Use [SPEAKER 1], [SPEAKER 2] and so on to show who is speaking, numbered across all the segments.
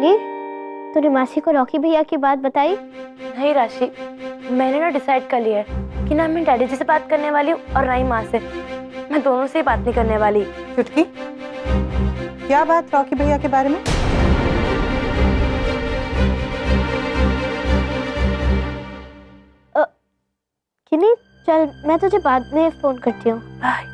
[SPEAKER 1] किन्नी, तूने मासी को रॉकी भैया की बात बताई?
[SPEAKER 2] नहीं राशि, मैंने ना डिसाइड कर लिया है कि ना मैं डैडी जी से बात करने वाली हूँ और ना ही माँ से। मैं दोनों से ही बात नहीं करने वाली।
[SPEAKER 3] चुटकी, क्या बात रॉकी भैया के बारे में?
[SPEAKER 1] किन्नी चल, मैं तुझे बाद में फोन करती हूँ।
[SPEAKER 2] बाय।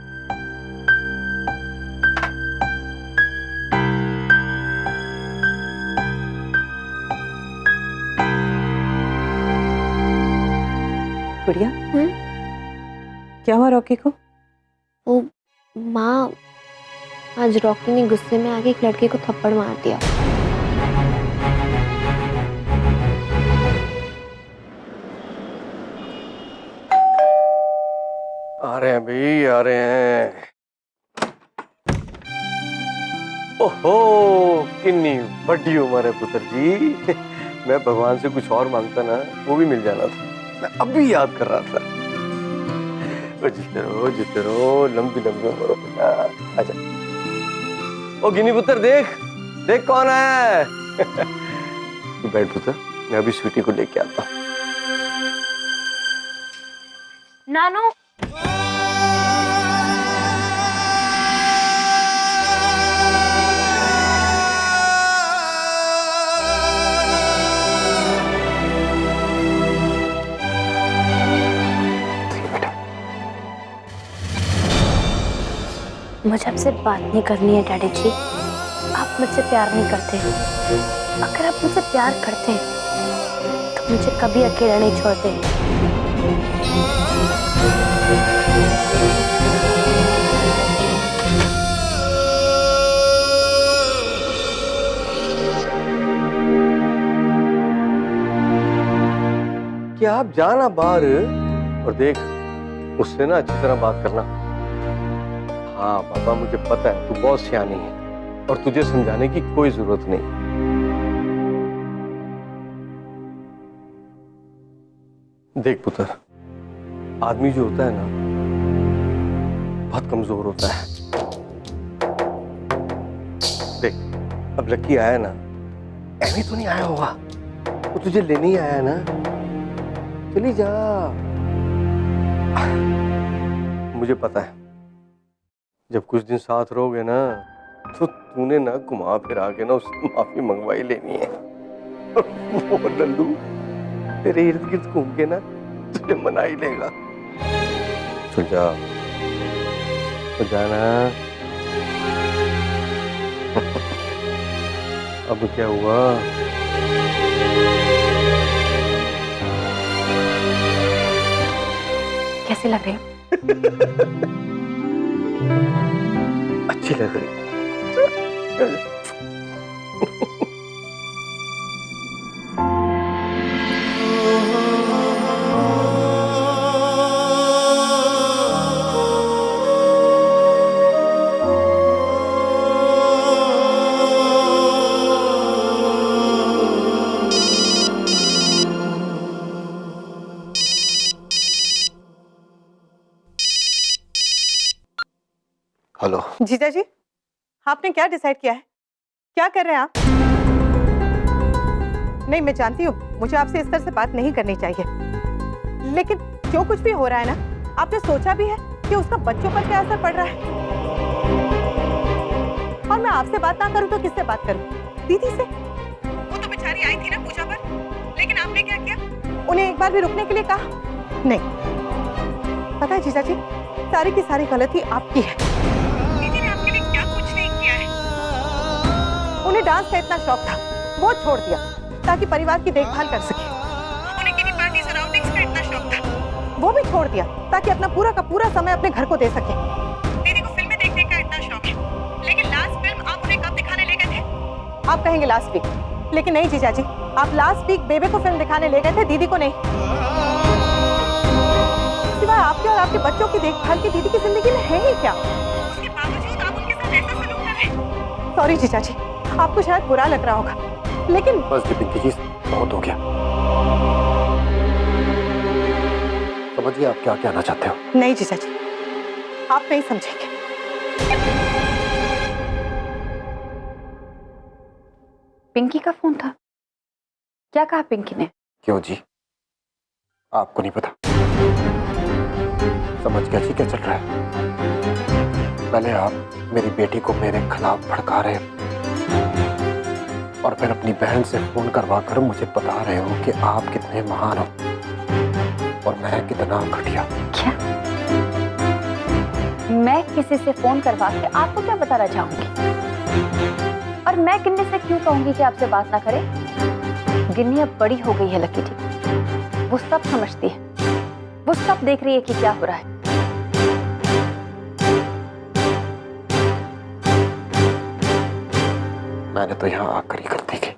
[SPEAKER 3] गुड़िया, क्या हुआ रॉकी को?
[SPEAKER 1] वो माँ, आज रॉकी ने गुस्से में आके एक लड़के को थप्पड़ मार दिया।
[SPEAKER 4] आ रहे हैं भाई, आ रहे हैं। ओहो, कितनी बड़ी उम्र है पुत्र जी। मैं भगवान से कुछ और मांगता ना, वो भी मिल जाना था। मैं अभी याद कर रहा था। जितने रहो, लंबी लंबी उम्र हो बेटा। अच्छा, ओ गिनी पुत्र, देख देख कौन है। तू बैठ पुत्र, मैं अभी स्वीटी को लेके आता हूँ।
[SPEAKER 2] नानू, मुझे आपसे बात नहीं करनी है डैडी जी। आप मुझसे प्यार नहीं करते। अगर आप मुझसे प्यार करते तो मुझे कभी अकेला नहीं छोड़ते।
[SPEAKER 4] क्या आप जाना बाहर और देख, उससे ना अच्छी तरह बात करना। हाँ पापा, मुझे पता है तू बहुत सियानी है और तुझे समझाने की कोई जरूरत नहीं। देख पुत्र, आदमी जो होता है ना, बहुत कमजोर होता है। देख, अब लकी आया ना, ऐसे तो नहीं आया होगा, वो तुझे लेने ही आया ना। चली जा। मुझे पता है जब कुछ दिन साथ रहोगे ना, तो तूने ना घुमा फिरा के ना उससे माफी मंगवाई लेनी है। वो लल्लू तेरे इर्द गिर्द घूम के ना तुझे मना ही लेगा। चल जा, तो जाना। अब क्या हुआ?
[SPEAKER 2] कैसी लग रही?
[SPEAKER 4] अच्छी लग रही। हेलो
[SPEAKER 3] जीजा जी, आपने क्या डिसाइड किया है? क्या कर रहे हैं आप? नहीं, मैं जानती हूँ मुझे आपसे इस तरह से बात नहीं करनी चाहिए, लेकिन जो कुछ भी हो रहा है ना, आपने सोचा भी है कि उसका बच्चों पर क्या असर पड़ रहा है? और मैं आपसे बात ना करूँ तो किससे बात करूँ? दीदी से। वो तो बेचारी आई थी ना पूजा पर, लेकिन आपने क्या किया? उन्हें एक बार भी रुकने के लिए कहा नहीं। पता है जीजा जी, सारी की सारी गलती आपकी है। दीदी ने आपके लिए क्या कुछ नहीं किया है। उन्हें डांस का इतना शौक था, वो छोड़ दिया ताकि परिवार की देखभाल कर सके। उन्हें किटी पार्टीज और आउटिंग्स का इतना शौक था, वो भी छोड़ दिया ताकि अपना पूरा का पूरा समय अपने घर को दे सके। दीदी को फिल्में देखने का इतना शौक है, लेकिन लास्ट फिल्म आप उन्हें कब दिखाने ले गए थे? आप कहेंगे लास्ट वीक, लेकिन नहीं जीजा जी, आप लास्ट वीक बेबे को फिल्म दिखाने ले गए थे, दीदी को नहीं। सिवाय आपके और आपके बच्चों की देखभाल की दीदी की जिंदगी में है ही क्या? उसके बावजूद आप उनके साथ ऐसा सलूक कर रहे हैं। सॉरी जीजा जी, आपको शायद बुरा लग रहा होगा, लेकिन
[SPEAKER 4] बस पिंकी जी, बहुत हो गया। समझिए आप क्या कहना चाहते हो?
[SPEAKER 3] नहीं जीजा जी, आप नहीं समझेंगे।
[SPEAKER 2] पिंकी का फोन था? क्या कहा पिंकी ने?
[SPEAKER 5] क्यों जी, आपको नहीं पता? समझ गया जी क्या चल रहा है। पहले आप मेरी बेटी को मेरे खिलाफ भड़का रहे हो और फिर अपनी बहन से फोन करवा कर मुझे बता रहे हो कि आप कितने महान हो और मैं कितना घटिया।
[SPEAKER 2] क्या मैं किसी से फोन करवा के आपको क्या बताना चाहूंगी? और मैं गिन्नी से क्यों कहूंगी कि आपसे बात ना करे? गिन्नी अब बड़ी हो गई है लकी जी, वो सब समझती है, वो सब देख रही है कि क्या हो रहा है।
[SPEAKER 5] मैंने तो यहाँ आकर ही गलती की।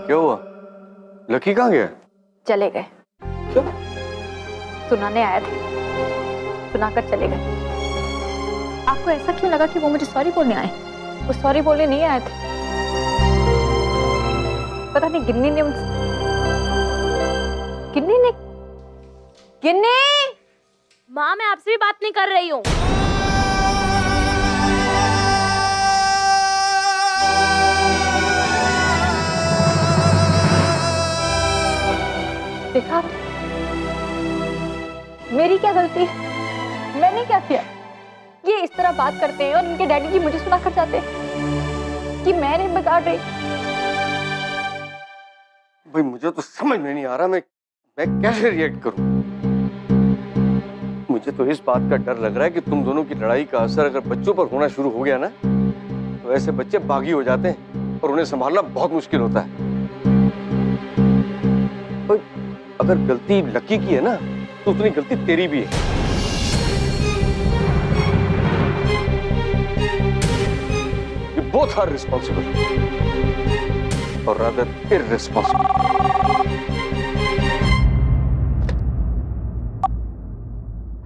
[SPEAKER 4] क्या हुआ? लकी कहाँ गया?
[SPEAKER 2] चले गए।
[SPEAKER 4] क्यों?
[SPEAKER 2] सुनाने आए थे, सुनाकर चले गए। आपको ऐसा क्यों लगा कि वो मुझे सॉरी बोलने आए? वो सॉरी बोलने नहीं आए थे। पता नहीं गिन्नी ने गिन्नी
[SPEAKER 6] माँ, मैं आपसे भी बात नहीं कर रही हूँ।
[SPEAKER 2] देखा, मेरी क्या गलती है? मैंने क्या किया? ये इस तरह बात करते हैं और इनके डैडी जी मुझे सुना कर जाते हैं कि मैं नहीं बिगाड़ रही।
[SPEAKER 4] भाई मुझे तो समझ में नहीं आ रहा मैं कैसे रिएक्ट करूं। मुझे तो इस बात का डर लग रहा है कि तुम दोनों की लड़ाई का असर अगर बच्चों पर होना शुरू हो गया ना, तो ऐसे बच्चे बागी हो जाते हैं और उन्हें संभालना बहुत मुश्किल होता है। भाई अगर गलती लकी की है ना, तो उतनी गलती तेरी भी है। You both are responsible or rather irresponsible.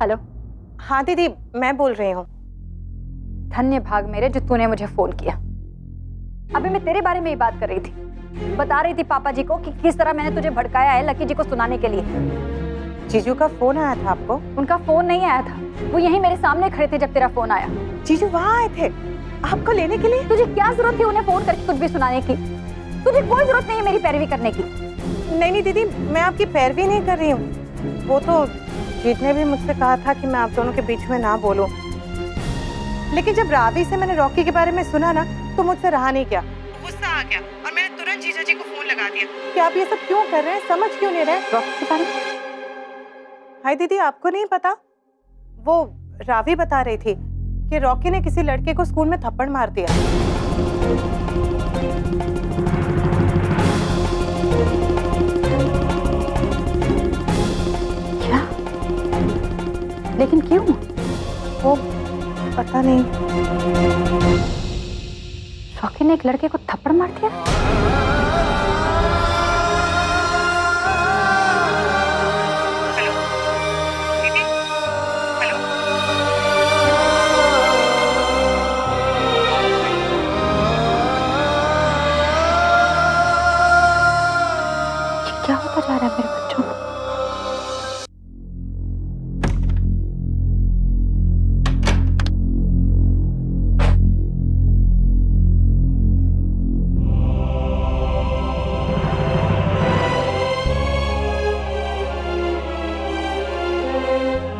[SPEAKER 2] Hello.
[SPEAKER 3] हाँ दीदी, मैं बोल रही हूँ।
[SPEAKER 2] धन्य भाग मेरे जो तूने मुझे फोन किया। अभी मैं तेरे बारे में ही बात कर रही थी, बता रही थी पापा जी को कि किस तरह मैंने तुझे भड़काया है लकी जी को सुनाने के लिए।
[SPEAKER 3] जीजू का फोन आया था आपको?
[SPEAKER 2] उनका फोन नहीं आया था, वो यहीं मेरे सामने खड़े थे जब तेरा फोन आया।
[SPEAKER 3] जीजू वहाँ आए थे आपको लेने के लिए?
[SPEAKER 2] तुझे क्या जरूरत थी उन्हें फोन करके कुछ भी सुनाने की? तुझे कोई जरूरत नहीं है मेरी पैरवी करने की।
[SPEAKER 3] नहीं दीदी, मैं आपकी पैरवी नहीं कर रही हूँ। वो तो जीत ने भी मुझसे कहा था कि मैं आप दोनों के बीच में ना बोलूं। लेकिन जब रावी से मैंने रॉकी के बारे में सुना ना, तो मुझसे रहा नहीं गया, गुस्सा आ गया और मैंने तुरंत जीजा जी को फोन लगा दिया कि आप ये सब क्यों कर रहे हैं, समझ क्यों नहीं रहे रॉकी के बारे में। हाय दीदी, आपको नहीं पता? वो रावी बता रही थी कि रॉकी ने किसी लड़के को स्कूल में थप्पड़ मार दिया।
[SPEAKER 2] क्या? लेकिन क्यों?
[SPEAKER 3] वो पता नहीं।
[SPEAKER 2] रॉकी ने एक लड़के को थप्पड़ मार दिया?
[SPEAKER 3] हेलो दीदी, हेलो।
[SPEAKER 2] ये क्या होता जा रहा है मेरे बच्चों को?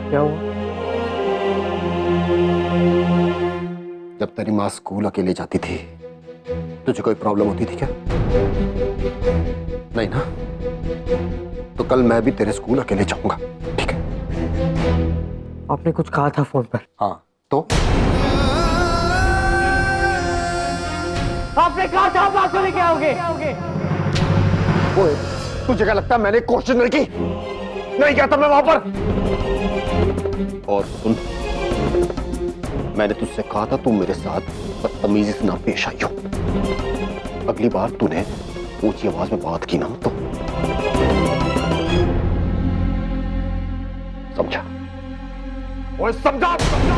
[SPEAKER 4] क्या हुआ?
[SPEAKER 5] जब तेरी माँ स्कूल अकेले जाती थी, तुझे कोई प्रॉब्लम होती थी क्या? नहीं ना? तो कल मैं भी तेरे स्कूल अकेले जाऊंगा, ठीक है?
[SPEAKER 7] आपने कुछ कहा था फोन पर।
[SPEAKER 5] हाँ तो
[SPEAKER 7] आपने कहा था आप बात को लेके आओगे।
[SPEAKER 5] ओए, तुझे क्या लगता है मैंने कोशिश नहीं की? नहीं गया था मैं वहां पर। और सुन, मैंने तुझसे कहा था तू मेरे साथ बदतमीजी से ना पेश आई हो। अगली बार तूने ऊंची आवाज में बात की ना तो समझा? ओए समझा समझा।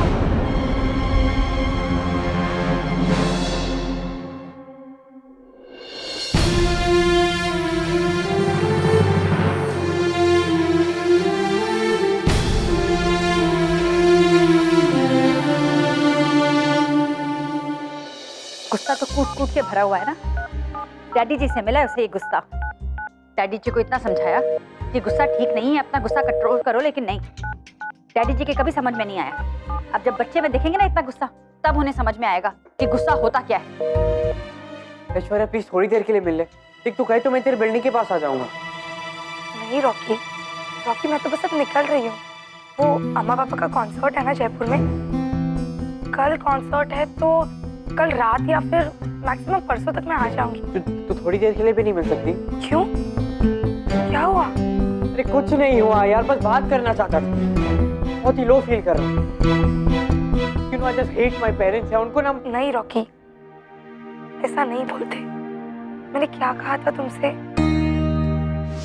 [SPEAKER 2] गुस्सा तो कूट कूट के भरा हुआ है ना। डैडी जी से मिला है उसे ये गुस्सा। डैडी जी को इतना समझाया कि गुस्सा ठीक नहीं है, अपना गुस्सा कंट्रोल करो, लेकिन नहीं, डैडी जी के कभी समझ में नहीं आया। अब जब बच्चे में देखेंगे ना इतना गुस्सा, तब उन्हें समझ में आएगा कि गुस्सा होता क्या है।
[SPEAKER 7] ऐश्वर्या प्लीज थोड़ी देर के लिए मिल ले। देख तू कहे तो मैं तेरे बिल्डिंग के पास आ जाऊंगा।
[SPEAKER 8] नहीं रॉकी, रॉकी मैं तो बस अब निकल रही हूँ। वो अम्मा पापा का कॉन्सर्ट है ना जयपुर में, कल कॉन्सर्ट है तो कल रात या फिर मैक्सिमम परसों तक मैं आ जाऊंगी।
[SPEAKER 7] तू थोड़ी देर के लिए भी नहीं मिल सकती?
[SPEAKER 8] क्यों, क्या हुआ?
[SPEAKER 7] अरे कुछ नहीं हुआ यार, बस बात करना चाहता था। बहुत ही लो फील कर रहा हूँ। You know, I just hate my parents है, उनको ना।
[SPEAKER 8] नहीं रॉकी, ऐसा नहीं बोलते। मैंने क्या कहा था तुमसे?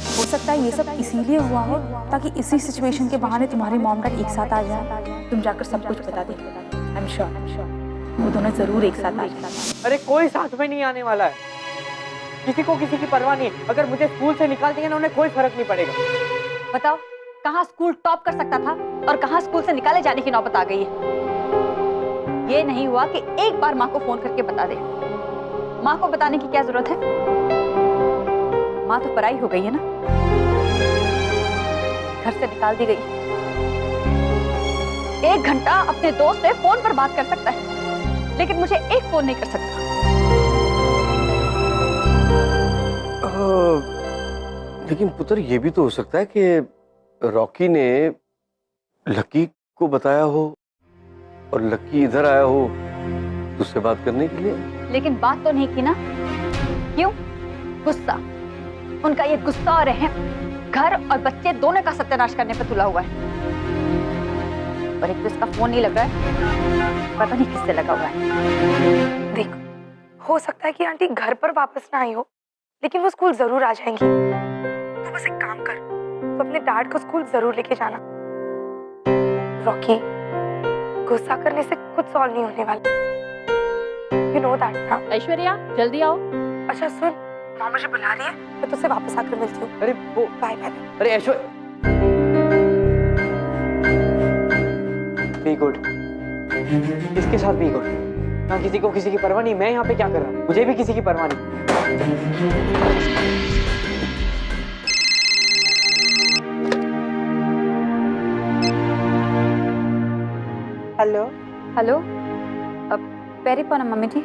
[SPEAKER 9] हो सकता है ये सब इसीलिए हुआ हो ताकि इसी सिचुएशन के बहाने तुम्हारे मॉम डैड एक साथ आ जाए। तुम जाकर सब कुछ बता दे। आई एम श्योर वो दोनों जरूर एक साथ आ जाए।
[SPEAKER 7] अरे कोई साथ में नहीं आने वाला है। किसी को किसी की परवाह नहीं। अगर मुझे स्कूल से निकाल देंगे ना, उन्हें कोई फर्क नहीं पड़ेगा।
[SPEAKER 2] बताओ, कहाँ स्कूल टॉप कर सकता था और कहाँ स्कूल से निकाले जाने की नौबत आ गई है। ये नहीं हुआ कि एक बार माँ को फोन करके बता दे। माँ को बताने की क्या जरूरत है? माँ तो पराई हो गई है ना, घर से निकाल दी गई। 1 घंटा अपने दोस्त से फोन पर बात कर सकता है, लेकिन मुझे एक फोन नहीं कर सकता।
[SPEAKER 4] लेकिन पुत्र, ये भी तो हो सकता है कि रॉकी ने लकी को बताया हो और लकी इधर आया हो तुझसे बात करने के लिए।
[SPEAKER 2] लेकिन बात तो नहीं की ना। क्यों? गुस्सा। उनका ये गुस्सा और रहम घर और बच्चे दोनों का सत्यानाश करने पर तुला हुआ है। और एक तो इसका फोन नहीं लग रहा है, पता नहीं किससे लगा हुआ है।
[SPEAKER 8] देखो, हो सकता है कि आंटी घर पर वापस ना आई हो, लेकिन वो स्कूल जरूर आ जाएंगी। तो बस एक काम कर, तो अपने डैड को स्कूल जरूर लेके जाना। रॉकी, गुस्सा करने से कुछ सॉल्व नहीं होने वाला। You know that ना?
[SPEAKER 6] ऐश्वर्या जल्दी आओ।
[SPEAKER 8] अच्छा सुन, माँ मुझे बुला रही है, मैं तुझसे वापस आकर मिलती हूँ।
[SPEAKER 7] अरे वो,
[SPEAKER 8] बाय बाय।
[SPEAKER 7] अरे ऐश्वर्या, बी गुड। किसके साथ बी गुड? ना किसी को किसी की परवाह नहीं। मैं यहाँ पे क्या कर रहा हूँ? मुझे भी किसी की परवाह नहीं।
[SPEAKER 10] हेलो
[SPEAKER 2] हेलो, पेरी पौना मम्मी जी।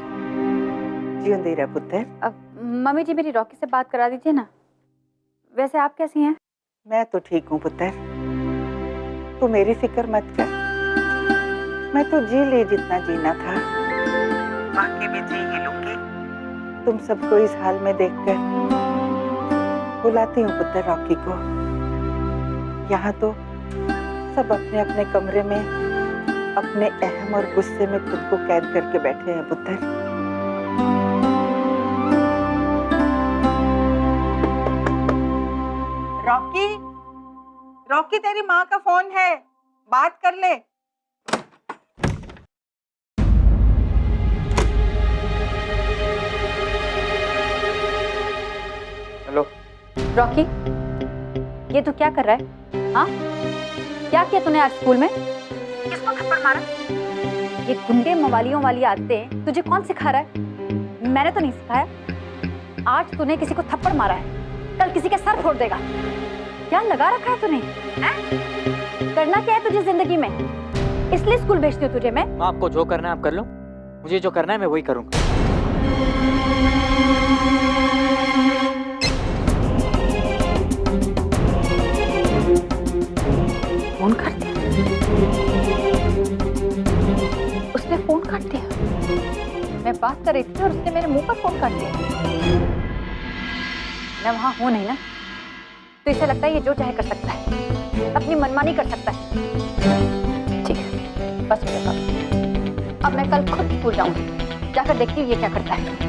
[SPEAKER 10] जीवंदीरा पुत्र।
[SPEAKER 2] मम्मी जी मेरी रॉकी से बात करा दीजिए ना। वैसे आप कैसी हैं?
[SPEAKER 10] मैं तो ठीक हूँ पुत्र, तू मेरी फिक्र मत कर। मैं तो जी ले जितना जीना था, बाकी भी जी ही लूंगी। तुम सबको इस हाल में देखकर बुलाती हूँ पुत्र रॉकी को। यहाँ तो सब अपने अपने कमरे में अपने अहम और गुस्से में खुद को कैद करके बैठे हैं पुत्र। रॉकी, रॉकी तेरी माँ का फोन है, बात कर ले।
[SPEAKER 7] हेलो
[SPEAKER 2] रॉकी, ये तू क्या कर रहा है? हाँ, क्या किया तूने आज स्कूल में? किसको थप्पड़ मारा? ये गुंडे मवालियों वाली आदतें तुझे कौन सिखा रहा है? मैंने तो नहीं सिखाया। आज तूने किसी को थप्पड़ मारा है, कल किसी के सर फोड़ देगा। क्या लगा रखा है तूने? हैं? करना क्या है तुझे जिंदगी में? इसलिए स्कूल भेजती हूँ तुझे मैं।
[SPEAKER 7] आपको जो करना है आप कर लो, मुझे जो करना है मैं वही करूँगा।
[SPEAKER 2] फोन कर दिया, उसने फोन काट दिया। मैं बात कर रही थी और उसने मेरे मुंह पर फोन काट दिया। मैं वहां हूं नहीं ना, तो इसे लगता है ये जो चाहे कर सकता है, अपनी मनमानी कर सकता है। ठीक है, बस हो गया। अब मैं कल खुद स्कूल जाऊंगी, जाकर देखती हूँ ये क्या करता है।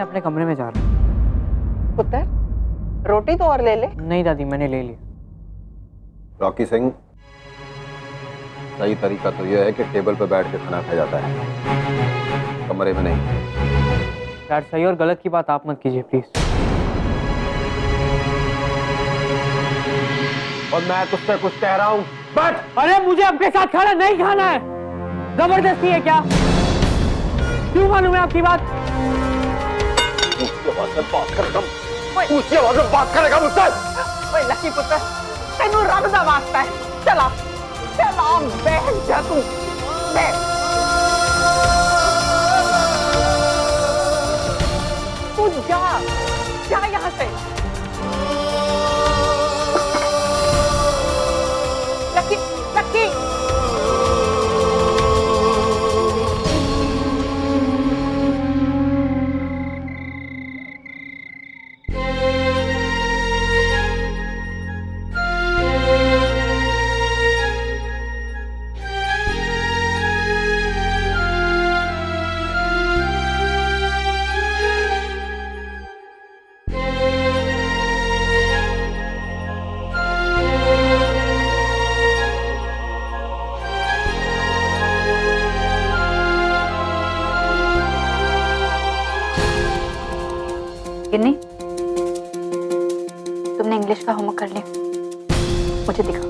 [SPEAKER 7] मैं अपने कमरे में जा रहा हूँ।
[SPEAKER 10] पुत्र, रोटी तो और ले ले।
[SPEAKER 7] नहीं दादी, मैंने ले लिया।
[SPEAKER 5] रॉकी सिंह, सही तरीका तो यह है कि टेबल पर बैठ के खाना खाया जाता है, कमरे में नहीं।
[SPEAKER 7] डैड, सही और गलत की बात आप मत कीजिए प्लीज।
[SPEAKER 5] और मैं तुझसे कुछ कह रहा हूँ, बैठ।
[SPEAKER 7] अरे मुझे आपके साथ खाना नहीं खाना है। जबरदस्ती है क्या? क्यों मालूम है आपकी बात?
[SPEAKER 5] ऊंची आवाज में बात करेगा, ऊंची आवाज में बात करेगा मुझसे।
[SPEAKER 10] ओए लकी पुत्र, तेनू रब दा वास्ता है, चला चला बैठ जा तू, बैठ। तू जा जा यहाँ से। लकी लकी,
[SPEAKER 2] गिन्नी, तुमने इंग्लिश का होमवर्क कर लिया? मुझे दिखाओ।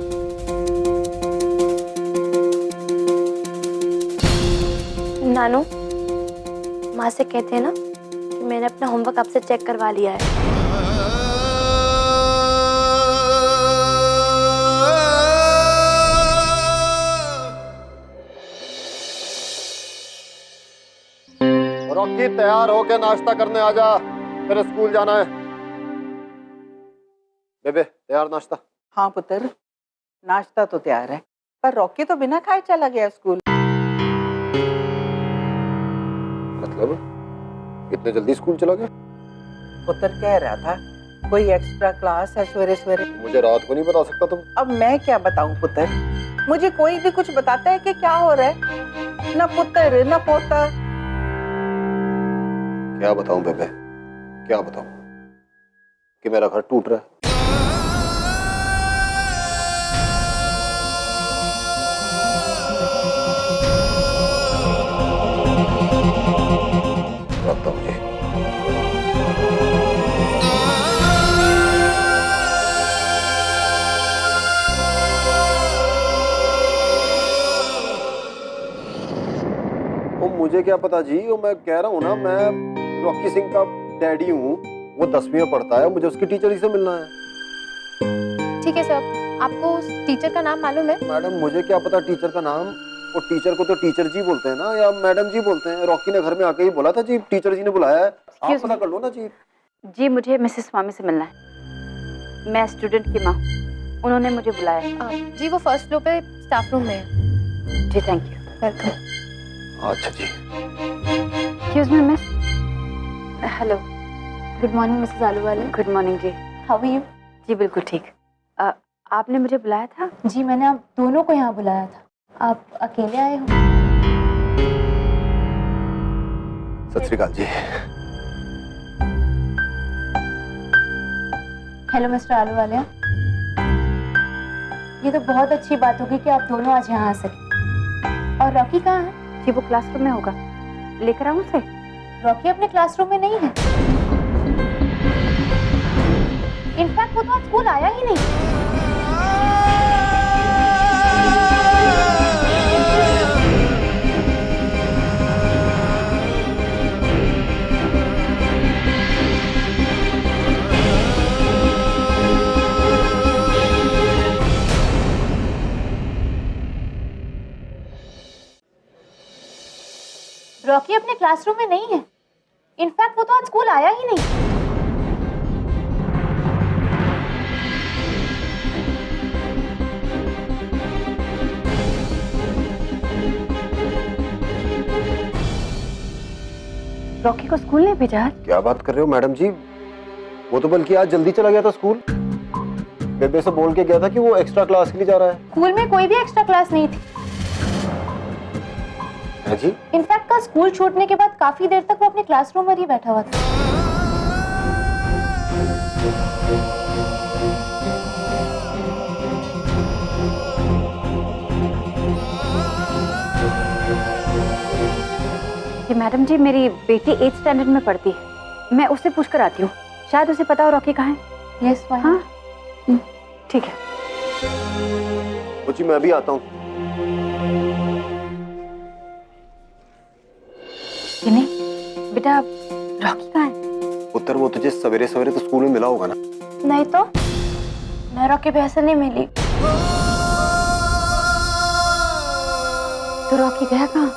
[SPEAKER 6] नानू, माँ से कहते हैं ना कि मैंने अपना होमवर्क आपसे चेक करवा लिया है।
[SPEAKER 5] रॉकी, तैयार होके नाश्ता करने आ जा, फिर स्कूल जाना है। बेबे, तैयार नाश्ता?
[SPEAKER 10] हाँ पुत्र, नाश्ता तो तैयार है, पर रॉकी तो बिना खाए चला गया स्कूल।
[SPEAKER 5] मतलब इतने जल्दी स्कूल चला गया?
[SPEAKER 10] पुत्र कह रहा था कोई एक्स्ट्रा क्लास है सवेरे सवेरे।
[SPEAKER 5] मुझे रात को नहीं बता सकता तुम?
[SPEAKER 10] अब मैं क्या बताऊं पुत्र, मुझे कोई भी कुछ बताता है कि क्या हो रहा है, ना पुत्र ना पोता।
[SPEAKER 5] क्या बताऊं बेबे, क्या बताऊं कि मेरा घर टूट रहा है? लगता मुझे मुझे क्या पता जी, वो मैं कह रहा हूँ ना, मैं रॉकी सिंह का डैडी हूँ, वो 10वीं में पढ़ता है, मुझे उसकी टीचर ही से मिलना है।
[SPEAKER 6] ठीक है सर, आपको उस टीचर का नाम मालूम है?
[SPEAKER 5] मैडम, मुझे क्या पता टीचर का नाम, वो टीचर को तो टीचर जी बोलते हैं ना, या मैडम जी बोलते हैं। रॉकी ने घर में आके ही बोला था जी, टीचर जी ने बुलाया है, आप पता कर लो ना जी।
[SPEAKER 2] जी, मुझे मिसेस स्वामी से मिलना है। मैं स्टूडेंट की माँ, उन्होंने मुझे बुलाया है।
[SPEAKER 6] जी, वो फर्स्ट फ्लोर पे स्टाफ रूम में है।
[SPEAKER 2] जी, थैंक यू।
[SPEAKER 6] वेलकम।
[SPEAKER 5] अच्छा जी।
[SPEAKER 2] Excuse me miss. Hello,
[SPEAKER 6] good morning Mrs Ahluwalia.
[SPEAKER 2] Good morning जी।
[SPEAKER 6] How are you?
[SPEAKER 2] जी बिल्कुल ठीक। आपने मुझे बुलाया था?
[SPEAKER 6] जी, मैंने आप दोनों को यहाँ बुलाया था। आप अकेले आए हो?
[SPEAKER 5] सत श्री अकाल जी।
[SPEAKER 6] हेलो मिस्टर आलूवालिया, ये तो बहुत अच्छी बात होगी कि आप दोनों आज यहाँ आ सके। और रॉकी कहाँ है?
[SPEAKER 2] जी, वो क्लासरूम में होगा, लेकर आऊँ उसे?
[SPEAKER 6] रॉकी अपने क्लासरूम में नहीं है। इनफैक्ट वो तो आज स्कूल आया ही नहीं। रॉकी अपने क्लासरूम में नहीं है। इनफैक्ट वो तो आज स्कूल आया ही नहीं।
[SPEAKER 2] रॉकी को स्कूल नहीं भेजा?
[SPEAKER 5] क्या बात कर रहे हो मैडम जी, वो तो बल्कि आज जल्दी चला गया था स्कूल। बेबे से बोल के गया था कि वो एक्स्ट्रा क्लास के लिए जा रहा है।
[SPEAKER 6] स्कूल में कोई भी एक्स्ट्रा क्लास नहीं थी।
[SPEAKER 5] है जी?
[SPEAKER 6] इनफैक्ट कल स्कूल छूटने के बाद काफी देर तक वो अपने क्लासरूम में ही बैठा हुआ था।
[SPEAKER 2] मैडम जी, मेरी बेटी 8th स्टैंडर्ड में पढ़ती है, मैं उससे पूछ कर आती हूँ, शायद उसे पता हो रॉकी कहाँ है।
[SPEAKER 6] यस
[SPEAKER 2] हाँ ठीक है।
[SPEAKER 5] जी मैं भी आता हूँ।
[SPEAKER 2] बेटा रॉकी कहाँ है?
[SPEAKER 5] उत्तर वो तुझे सवेरे सवेरे तो स्कूल में मिला होगा ना?
[SPEAKER 6] नहीं तो मैं रॉकी भैया से नहीं मिली।
[SPEAKER 2] तो रॉकी गया कहाँ?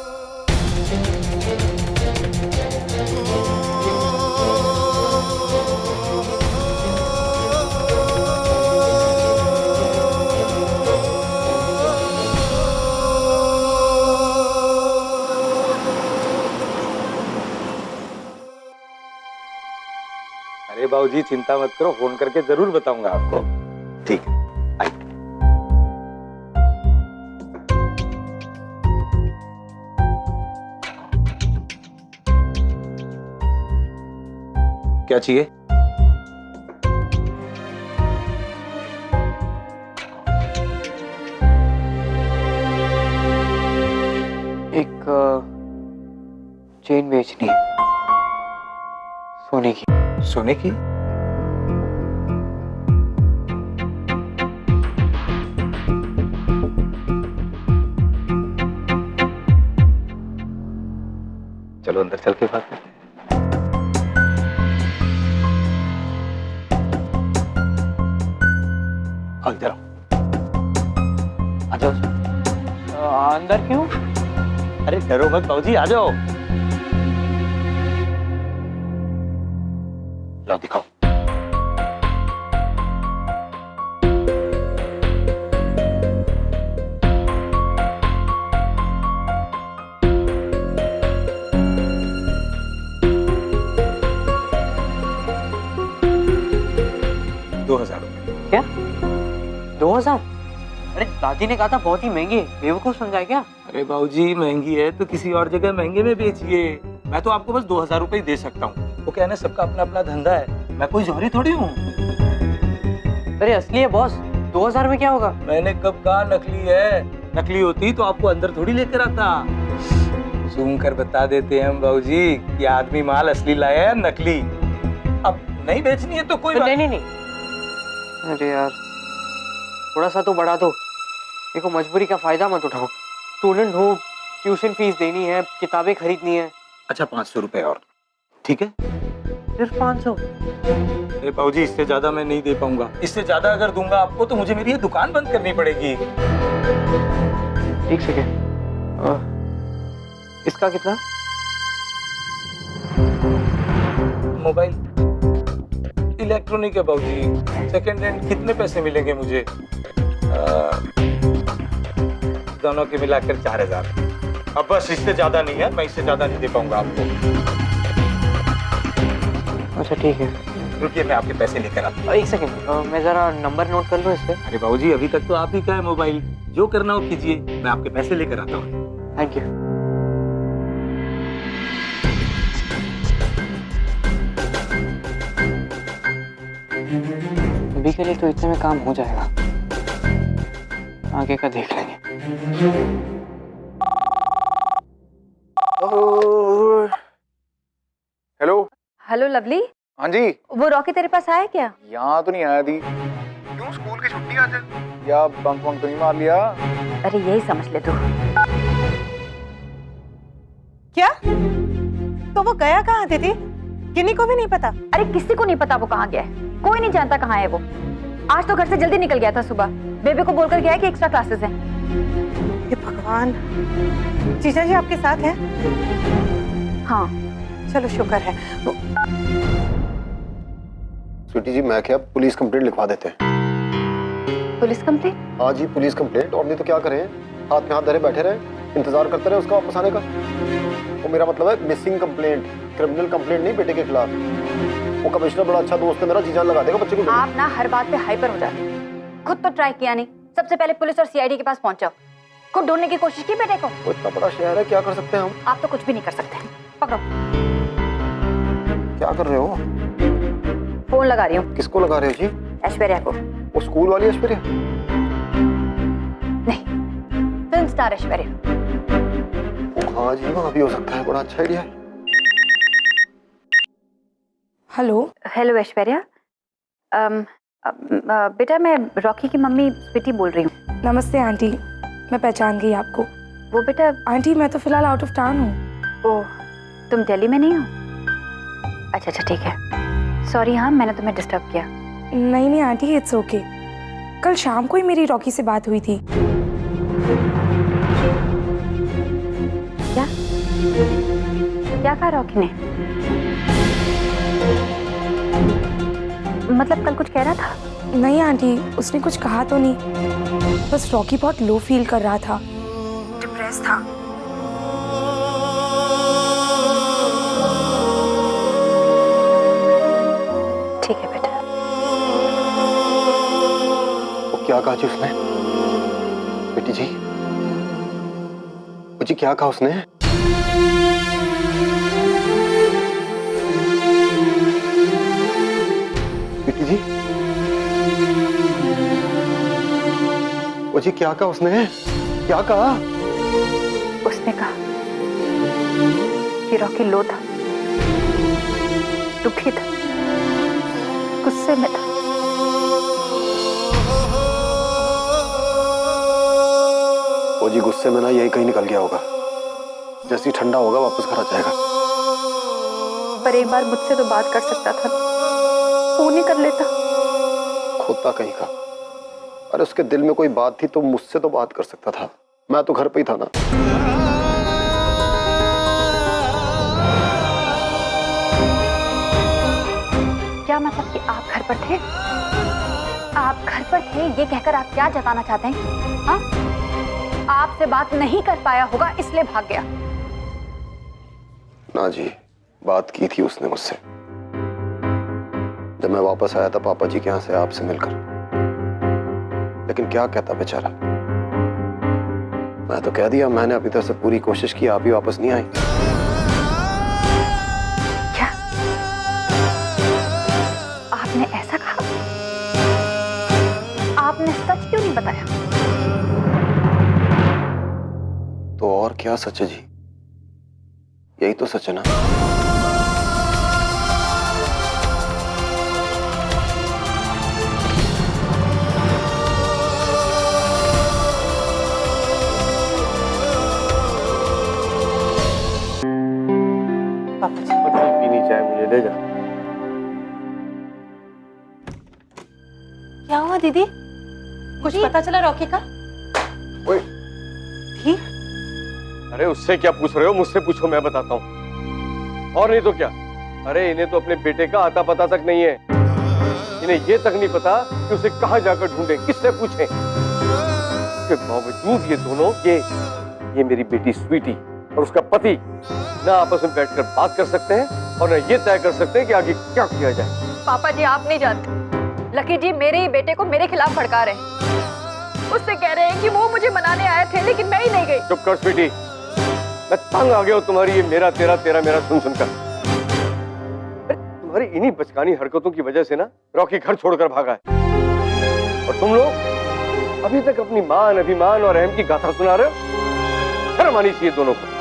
[SPEAKER 11] अरे बाबूजी चिंता मत करो, फोन करके जरूर बताऊंगा आपको।
[SPEAKER 5] ठीक है, आई।
[SPEAKER 11] क्या चाहिए?
[SPEAKER 7] एक चेन बेचनी है, सोने की।
[SPEAKER 11] सोने की? चलो अंदर चल के बात करते हैं। इधर आओ। आ जाओ।
[SPEAKER 7] अंदर क्यों?
[SPEAKER 11] अरे डरो मत बाबूजी, आ जाओ। लो दिखाओ।
[SPEAKER 7] क्या 2000? अरे दादी ने कहा था बहुत ही महंगी, बेवकूफ समझा क्या?
[SPEAKER 11] अरे बाबूजी महंगी है तो किसी और जगह महंगे में बेचिए, मैं तो आपको बस 2000 रुपए ही दे सकता हूँ। वो क्या है ना, सबका अपना अपना धंधा है, मैं कोई जौहरी थोड़ी हूँ।
[SPEAKER 7] अरे असली है बॉस, 2000 में क्या होगा?
[SPEAKER 11] मैंने कब कहा नकली है? नकली होती तो आपको अंदर थोड़ी लेकर आता। सुन कर बता देते हैं हम बाबूजी कि आदमी माल असली लाया है नकली। अब नहीं बेचनी है तो कोई बात
[SPEAKER 7] नहीं। अरे यार थोड़ा सा तो बढ़ा दो, देखो मजबूरी का फायदा मत उठाओ। स्टूडेंट हो, ट्यूशन फीस देनी है, किताबें खरीदनी है।
[SPEAKER 11] अच्छा 500 रुपए और, ठीक है?
[SPEAKER 7] सिर्फ 500?
[SPEAKER 11] अरे बाबूजी इससे ज्यादा मैं नहीं दे पाऊंगा। इससे ज्यादा अगर दूंगा आपको तो मुझे मेरी ये दुकान बंद करनी पड़ेगी।
[SPEAKER 7] एक सेकेंड, इसका कितना?
[SPEAKER 11] मोबाइल इलेक्ट्रॉनिक है बाबूजी, सेकंड हैंड कितने पैसे मिलेंगे मुझे? दोनों के मिलाकर 4000। अब बस, इससे ज्यादा नहीं है, मैं इससे ज्यादा नहीं दे पाऊंगा आपको।
[SPEAKER 7] अच्छा ठीक है,
[SPEAKER 11] रुकिए मैं आपके पैसे लेकर आता हूँ।
[SPEAKER 7] एक सेकेंड, मैं जरा नंबर नोट कर लूँ इस पे।
[SPEAKER 11] अरे बाबूजी अभी तक तो आप ही का है मोबाइल, जो करना हो कीजिए, मैं आपके पैसे लेकर आता हूँ।
[SPEAKER 7] Thank you. अभी के लिए तो इतने में काम हो जाएगा, आगे का देख लेंगे।
[SPEAKER 12] हेलो।
[SPEAKER 2] Hello lovely.
[SPEAKER 12] हाँ जी।
[SPEAKER 2] वो रॉकी तेरे पास आया क्या?
[SPEAKER 12] यहाँ तो नहीं आया दी। क्यों, स्कूल की छुट्टी आज? या बंक वंक तो नहीं मार लिया?
[SPEAKER 2] अरे यही समझ ले तू।
[SPEAKER 3] क्या? तो वो गया कहाँ दीदी? किन्हीं को भी नहीं पता?
[SPEAKER 2] अरे किसी को नहीं पता वो कहाँ गया है, कोई नहीं जानता कहाँ है वो। आज तो घर से जल्दी निकल गया था सुबह, बेबे को बोलकर गया है कि एक्स्ट्रा क्लासेस हैं।
[SPEAKER 3] हे भगवान, जीजा जी आपके साथ हैं?
[SPEAKER 2] हाँ।
[SPEAKER 3] चलो शुक्र है।
[SPEAKER 5] स्वीटी जी मैं क्या पुलिस कंप्लेंट लिखवा देते हैं?
[SPEAKER 2] Police complaint?
[SPEAKER 5] हाँ जी पुलिस कंप्लेंट, और नहीं तो क्या करें, हाथ में हाथ धरे बैठे रहे, इंतजार करते रहे उसका वापस आने का। वो मेरा मतलब है मिसिंग कंप्लेंट, क्रिमिनल कंप्लेंट नहीं बेटे के खिलाफ। वो कमिश्नर बड़ा अच्छा दोस्त है मेरा, जी जान लगा देगा बच्चे को।
[SPEAKER 2] आप ना हर बात पे हाइपर हो जाते हैं। खुद तो ट्राई किया नहीं, सबसे पहले पुलिस और सीआईडी के पास पहुंचो, खुद ढूंढने की कोशिश की बेटे को।
[SPEAKER 5] वो इतना बड़ा शहर है, क्या कर सकते हैं हम?
[SPEAKER 2] आप तो कुछ भी नहीं कर सकते। पकड़ो।
[SPEAKER 5] क्या कर रहे हो?
[SPEAKER 2] फोन लगा रही हूँ।
[SPEAKER 5] किसको लगा रहे हो जी?
[SPEAKER 2] ऐश्वर्या को।
[SPEAKER 5] वो स्कूल वाली ऐश्वर्या?
[SPEAKER 2] नहीं, फिल्म स्टार ऐश्वर्या।
[SPEAKER 5] हाँ जी वहाँ भी हो सकता है, बड़ा अच्छा आइडिया है।
[SPEAKER 9] हेलो।
[SPEAKER 2] हेलो ऐश्वर्या। बेटा मैं रॉकी की मम्मी स्वीटी बोल रही हूँ।
[SPEAKER 8] नमस्ते आंटी, मैं पहचान गई आपको।
[SPEAKER 2] वो बेटा
[SPEAKER 8] आंटी मैं तो फिलहाल आउट ऑफ टाउन हूँ।
[SPEAKER 2] ओह, तुम दिल्ली में नहीं हो? अच्छा अच्छा ठीक है, सॉरी हाँ मैंने तुम्हें डिस्टर्ब किया।
[SPEAKER 8] नहीं नहीं आंटी, इट्स ओके। कल शाम को ही मेरी रॉकी से बात हुई थी।
[SPEAKER 2] क्या क्या कहा रॉकी ने? मतलब कल कुछ कह रहा था?
[SPEAKER 8] नहीं आंटी, उसने कुछ कहा तो नहीं, बस रॉकी बहुत लो फील कर रहा था, डिप्रेस था।
[SPEAKER 2] ठीक है बेटा।
[SPEAKER 5] वो क्या कहा जी उसने? बेटी जी, वो जी क्या कहा उसने? बेटी जी, वो जी क्या कहा उसने? क्या कहा?
[SPEAKER 2] उसने कहा कि रॉकी लो था, दुखी था, गुस्से में था।
[SPEAKER 5] वो जी गुस्से में ना यही कहीं निकल गया होगा, जैसे ही ठंडा होगा वापस घर आ जाएगा।
[SPEAKER 2] पर एक बार मुझसे तो बात कर सकता था, फोन ही कर लेता।
[SPEAKER 5] खोता कहीं का। अरे उसके दिल में कोई बात थी तो मुझसे तो बात कर सकता था, मैं तो घर पे ही था ना।
[SPEAKER 2] क्या मतलब कि आप घर पर थे? आप घर पर थे ये कहकर आप क्या जताना चाहते हैं? हाँ, आपसे बात नहीं कर पाया होगा इसलिए भाग गया।
[SPEAKER 5] ना जी, बात की थी उसने मुझसे जब मैं वापस आया था पापा जी के यहाँ से आपसे मिलकर, लेकिन क्या कहता बेचारा। मैं तो कह दिया, मैंने अभी तक से पूरी कोशिश की, आप ही वापस नहीं आई।
[SPEAKER 2] क्या आपने ऐसा कहा? आपने सच क्यों नहीं बताया?
[SPEAKER 5] तो और क्या सच है जी, यही तो सच है ना।
[SPEAKER 3] पापा जी
[SPEAKER 4] पीनी चाय मुझे ले जा।
[SPEAKER 3] क्या हुआ दीदी? कुछ पता चला रॉकी का?
[SPEAKER 4] ओए,
[SPEAKER 3] दी?
[SPEAKER 4] अरे उससे क्या पूछ रहे हो, मुझसे पूछो, मैं बताता हूँ। और नहीं तो क्या। अरे इन्हें तो अपने बेटे का आता पता तक नहीं है, इन्हें ये तक नहीं पता कि उसे कहाँ जाकर ढूंढे, किससे पूछें। इसके बावजूद ये दोनों, ये मेरी बेटी स्वीटी और उसका पति ना आपस में बैठकर बात कर सकते हैं और ना ये तय कर सकते हैं कि आगे क्या किया जाए।
[SPEAKER 2] पापा जी आप नहीं जानते, लकी जी मेरे ही बेटे को मेरे खिलाफ भड़का रहे हैं। उससे कह रहे हैं कि वो मुझे मनाने आए थे लेकिन मैं ही नहीं गई।
[SPEAKER 4] चुप कर स्वीटी, मैं तंग आ गया हूँ तुम्हारी ये मेरा तेरा तेरा मेरा सुन सुनकर। तुम्हारी इन्हीं बचकानी हरकतों की वजह से ना रॉकी घर छोड़कर भागा है, और तुम लोग अभी तक अपनी मान अभिमान और अहम की गाथा सुना रहे हो। शर्म आनी चाहिए दोनों को।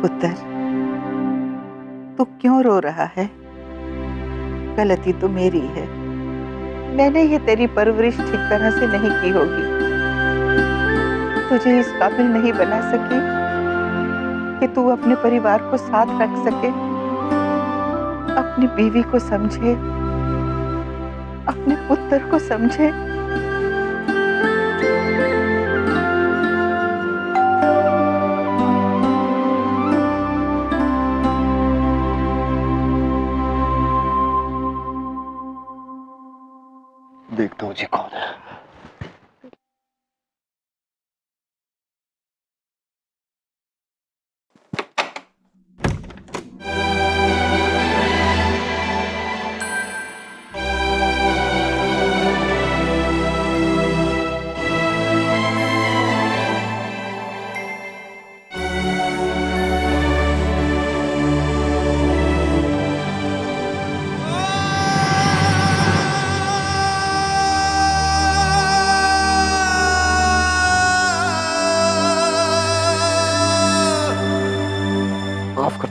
[SPEAKER 10] पुत्र, तू क्यों रो रहा है? गलती तो मेरी है, मैंने ये तेरी परवरिश ठीक तरह से नहीं की होगी, तुझे इस काबिल नहीं बना सकी कि तू अपने परिवार को साथ रख सके, अपनी बीवी को समझे, अपने पुत्र को समझे।
[SPEAKER 5] देखता हूँ जी कौन है।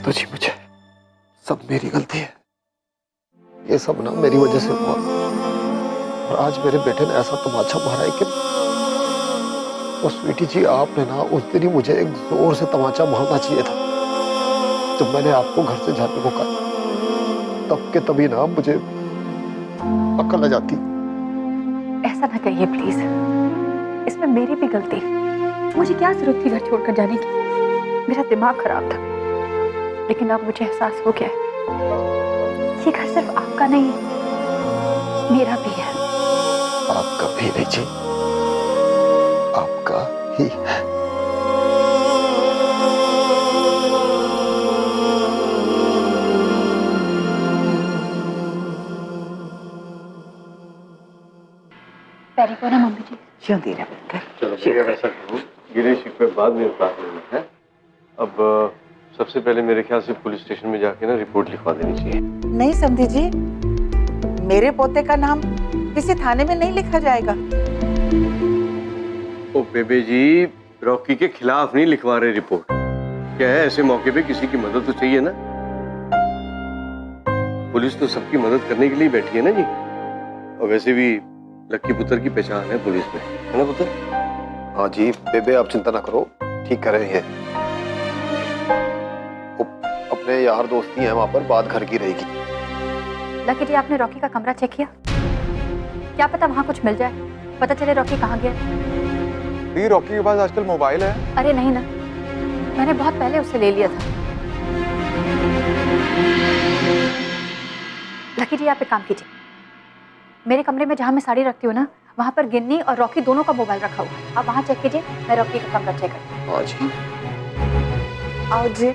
[SPEAKER 5] दो जी मुझे, सब मेरी गलती है। ये सब ना मेरी वजह से हुआ और आज मेरे बेटे ने ऐसा तमाचा मारा है कि और स्वीटी जी आपने ना उस दिन ही मुझे एक जोर से तमाचा मारना चाहिए था जब मैंने आपको घर से जाने को कहा। तब के तभी ना मुझे अकल आ जाती।
[SPEAKER 2] ऐसा ना कहिए प्लीज, इसमें मेरी भी गलती। मुझे क्या जरूरत थी घर छोड़कर जाने की? मेरा दिमाग खराब था। लेकिन अब मुझे एहसास हो गया है ये घर सिर्फ आपका नहीं, मेरा भी है।
[SPEAKER 5] आपका भी नहीं जी, आपका ही है।
[SPEAKER 2] पैरी को ना मम्मी जी।
[SPEAKER 10] क्यों दे रहा पुत्र?
[SPEAKER 4] चलो भैया वैसा करो, गिरे शिकवे बाद में उतार लेना है। अब सबसे पहले मेरे ख्याल से पुलिस स्टेशन में जाके ना रिपोर्ट लिखवा देनी चाहिए।
[SPEAKER 10] नहीं समझी जी, मेरे पोते का नाम किसी थाने में नहीं लिखा जाएगा।
[SPEAKER 4] ओ बेबे जी, रॉकी के खिलाफ नहीं लिखवा रहे रिपोर्ट। क्या है, ऐसे मौके पे किसी की मदद तो चाहिए ना। पुलिस तो सबकी मदद करने के लिए बैठी है ना जी। और वैसे भी लक्की पुत्र की पहचान है पुलिस में, है ना पुत्र?
[SPEAKER 5] हाँ जी बेबे, आप चिंता ना करो, ठीक कर रहे हैं। अपने यार दोस्ती हैं वहां पर, बात घर की रहेगी।
[SPEAKER 2] लकी जी, आपने रॉकी का कमरा चेक किया? क्या पता वहां कुछ मिल जाए, पता चले रॉकी कहाँ गया।
[SPEAKER 12] दी, रॉकी के पास आजकल मोबाइल है?
[SPEAKER 2] अरे नहीं ना, मैंने बहुत पहले उससे ले लिया था। लकी जी, आप एक काम कीजिए, मेरे कमरे में जहां मैं साड़ी रखती हूँ ना, वहां पर गिन्नी और रॉकी दोनों का मोबाइल रखा हुआ है। आप वहां चेक कीजिए, मैं रॉकी का कमरा चेक करती हूँ।
[SPEAKER 5] हाँ जी।
[SPEAKER 10] आओ जी।